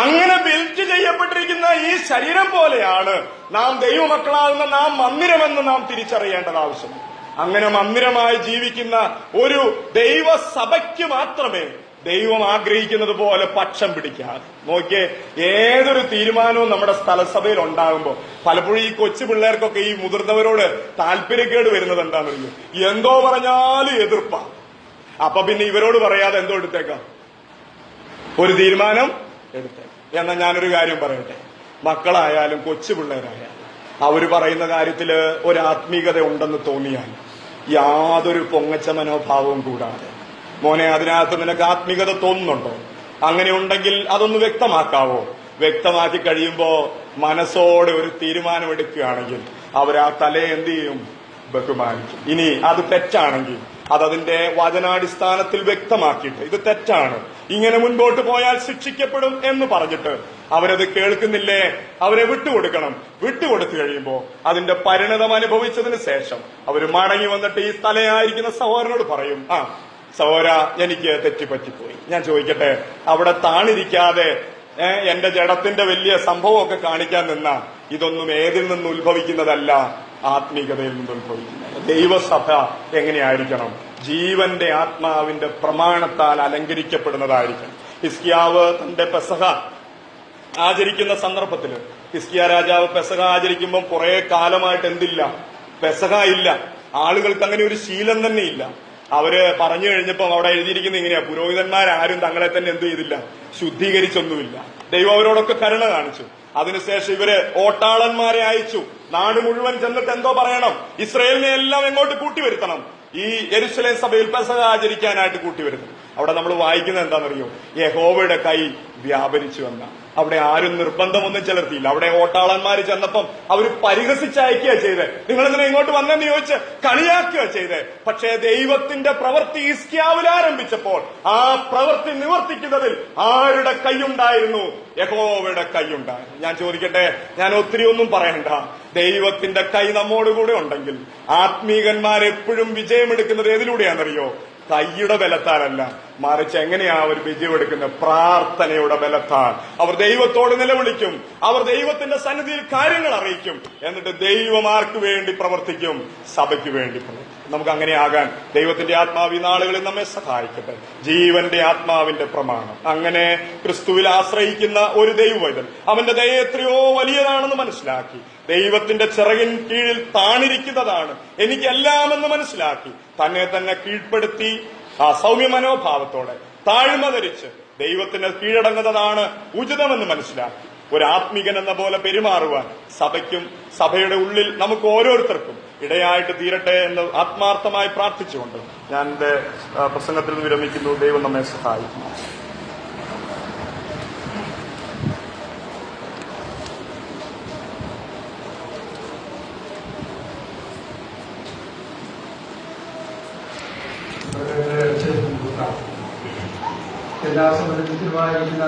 അങ്ങനെ ബിൽറ്റ് ചെയ്യപ്പെട്ടിരിക്കുന്ന ഈ ശരീരം പോലെയാണ് നാം ദൈവമക്കളാകുന്ന നാം മന്ദിരമെന്ന് നാം തിരിച്ചറിയേണ്ടത് ആവശ്യമാണ്. അങ്ങനെ മന്ദിരമായി ജീവിക്കുന്ന ഒരു ദൈവസഭയ്ക്ക് മാത്രമേ ദൈവം ആഗ്രഹിക്കുന്നത് പോലെ പക്ഷം പിടിക്കാതെ. നോക്കിയേ, ഏതൊരു തീരുമാനവും നമ്മുടെ സ്ഥലസഭയിൽ ഉണ്ടാകുമ്പോൾ പലപ്പോഴും ഈ കൊച്ചു പിള്ളേർക്കൊക്കെ ഈ മുതിർന്നവരോട് താല്പര്യക്കേട് വരുന്നത് എന്താണെന്നറിയോ? എന്തോ പറഞ്ഞാലും എതിർപ്പാ. അപ്പൊ പിന്നെ ഇവരോട് പറയാതെ എന്തോ എടുത്തേക്കാം, ഒരു തീരുമാനം എടുത്തേക്കാം. എന്നാൽ ഞാനൊരു കാര്യം പറയട്ടെ, മക്കളായാലും കൊച്ചു പിള്ളേരായാലും അവര് പറയുന്ന കാര്യത്തില് ഒരു ആത്മീയത ഉണ്ടെന്ന് തോന്നിയാൽ യാതൊരു പൊങ്ങച്ച മനോഭാവവും കൂടാതെ, മോനെ അതിനകത്ത് നിനക്ക് ആത്മീയത തോന്നുന്നുണ്ടോ? അങ്ങനെ ഉണ്ടെങ്കിൽ അതൊന്ന് വ്യക്തമാക്കാവോ? വ്യക്തമാക്കി കഴിയുമ്പോ മനസ്സോടെ ഒരു തീരുമാനമെടുക്കുകയാണെങ്കിൽ അവരാ തലയെ എന്ത് ചെയ്യും? ബഹുമാനിക്കും. ഇനി അത് തെറ്റാണെങ്കിൽ അതതിന്റെ വചനാടിസ്ഥാനത്തിൽ വ്യക്തമാക്കിയിട്ട് ഇത് തെറ്റാണ്, ഇങ്ങനെ മുൻപോട്ട് പോയാൽ ശിക്ഷിക്കപ്പെടും എന്ന് പറഞ്ഞിട്ട് അവരത് കേൾക്കുന്നില്ലേ? അവരെ വിട്ടുകൊടുക്കണം. വിട്ടുകൊടുത്തു കഴിയുമ്പോ അതിന്റെ പരിണതം അനുഭവിച്ചതിന് ശേഷം അവർ മടങ്ങി വന്നിട്ട് ഈ തലയായിരിക്കുന്ന സഹോദരനോട് പറയും, സഹോദര എനിക്ക് തെറ്റിപ്പറ്റിപ്പോയി. ഞാൻ ചോദിക്കട്ടെ, അവിടെ താണിരിക്കാതെ എന്റെ ജഡത്തിന്റെ വലിയ സംഭവമൊക്കെ കാണിക്കാൻ നിന്ന ഇതൊന്നും ഏതിൽ നിന്ന് ഉത്ഭവിക്കുന്നതല്ല, ആത്മീയതയിൽ നിന്ന് ഉത്ഭവിക്കുന്നത്. ദൈവസഭ എങ്ങനെയായിരിക്കണം? ജീവന്റെ ആത്മാവിന്റെ പ്രമാണത്താൽ അലങ്കരിക്കപ്പെടുന്നതായിരിക്കണം. ഹിസ്കിയാവ് തന്റെ പെസഹ ആചരിക്കുന്ന സന്ദർഭത്തിൽ ഹിസ്കിയ രാജാവ് പെസഹ ആചരിക്കുമ്പോൾ കുറെ കാലമായിട്ട് എന്തില്ല? പെസഹ ഇല്ല. ആളുകൾക്ക് അങ്ങനെ ഒരു ശീലം തന്നെ ഇല്ല. അവര് പറഞ്ഞു കഴിഞ്ഞപ്പം അവിടെ എഴുതിയിരിക്കുന്ന ഇങ്ങനെയാ, പുരോഹിതന്മാരാരും തങ്ങളെ തന്നെ എന്ത് ചെയ്തില്ല? ശുദ്ധീകരിച്ചൊന്നുമില്ല. ദൈവം അവരോടൊക്കെ കരുണ കാണിച്ചു. അതിനുശേഷം ഇവര് ഓട്ടാളന്മാരെ അയച്ചു. നാട് മുഴുവൻ ചെന്നിട്ട് എന്തോ പറയണം? ഇസ്രയേലിനെ എല്ലാം എങ്ങോട്ട് കൂട്ടിവരുത്തണം? ഈ യെരുശലേം സഭയിൽ പെസഹ ആചരിക്കാനായിട്ട് കൂട്ടിവരുത്തണം. അവിടെ നമ്മൾ വായിക്കുന്നത് എന്താണെന്നറിയോ? യഹോവയുടെ കൈ വ്യാപരിച്ചു എന്ന. അവിടെ ആരും നിർബന്ധമൊന്നും ചെലുത്തിയില്ല. അവിടെ ഓട്ടാളന്മാര് ചെന്നപ്പം അവര് പരിഹസിച്ചയക്കുക ചെയ്തേ. നിങ്ങളിങ്ങനെ ഇങ്ങോട്ട് വന്നെന്ന് ചോദിച്ച് കളിയാക്കുക ചെയ്തേ. പക്ഷേ ദൈവത്തിന്റെ പ്രവൃത്തി ഹിസ്കിയാവിൽ ആരംഭിച്ചപ്പോൾ ആ പ്രവൃത്തി നിവർത്തിക്കുന്നതിൽ ആരുടെ കൈയുണ്ടായിരുന്നു? യഹോവയുടെ കൈയുണ്ടായിരുന്നു. ഞാൻ ചോദിക്കട്ടെ, ഞാൻ ഒത്തിരി ഒന്നും പറയണ്ട, ദൈവത്തിന്റെ കൈ നമ്മോടുകൂടെ ഉണ്ടെങ്കിൽ ആത്മീകന്മാരെപ്പോഴും വിജയമെടുക്കുന്നത് ഏതിലൂടെയാണെന്നറിയോ? കൈയുടെ ബലത്താലല്ല, മറിച്ച് എങ്ങനെയാ അവർ വിജയമെടുക്കുന്നത്? പ്രാർത്ഥനയുടെ ബലത്താൽ. അവർ ദൈവത്തോട് നിലവിളിക്കും, അവർ ദൈവത്തിന്റെ സന്നിധിയിൽ കാര്യങ്ങൾ അറിയിക്കും, എന്നിട്ട് ദൈവം ആർക്ക് വേണ്ടി പ്രവർത്തിക്കും? സഭയ്ക്ക് വേണ്ടി പ്രവർത്തിക്കും. നമുക്ക് അങ്ങനെ ആകാൻ ദൈവത്തിന്റെ ആത്മാവ് ഈ നാളുകളിൽ നമ്മെ സഹായിക്കട്ടെ. ജീവന്റെ ആത്മാവിന്റെ പ്രമാണം. അങ്ങനെ ക്രിസ്തുവിൽ ആശ്രയിക്കുന്ന ഒരു ദൈവവൈതൽ അവന്റെ ദയ എത്രയോ വലിയതാണെന്ന് മനസ്സിലാക്കി, ദൈവത്തിന്റെ ചിറകിൻ കീഴിൽ താണിരിക്കുന്നതാണ് എനിക്കെല്ലാമെന്ന് മനസ്സിലാക്കി തന്നെ തന്നെ കീഴ്പ്പെടുത്തി ആ സൗമ്യ മനോഭാവത്തോടെ താഴ്മ ധരിച്ച് ദൈവത്തിന് കീഴടങ്ങുന്നതാണ് ഉചിതമെന്ന് മനസ്സിലാക്കി ഒരു ആത്മികൻ എന്ന പോലെ പെരുമാറുവാൻ സഭയ്ക്കും സഭയുടെ ഉള്ളിൽ നമുക്ക് ഓരോരുത്തർക്കും ഇടയായിട്ട് തീരട്ടെ എന്ന് ആത്മാർത്ഥമായി പ്രാർത്ഥിച്ചുകൊണ്ട് ഞാൻ എന്റെ പ്രസംഗത്തിൽ നിന്ന് വിരമിക്കുന്നു. ദൈവം നമ്മെ സഹായിക്കും. എല്ലാ സമയത്തുമായിരിക്കുന്ന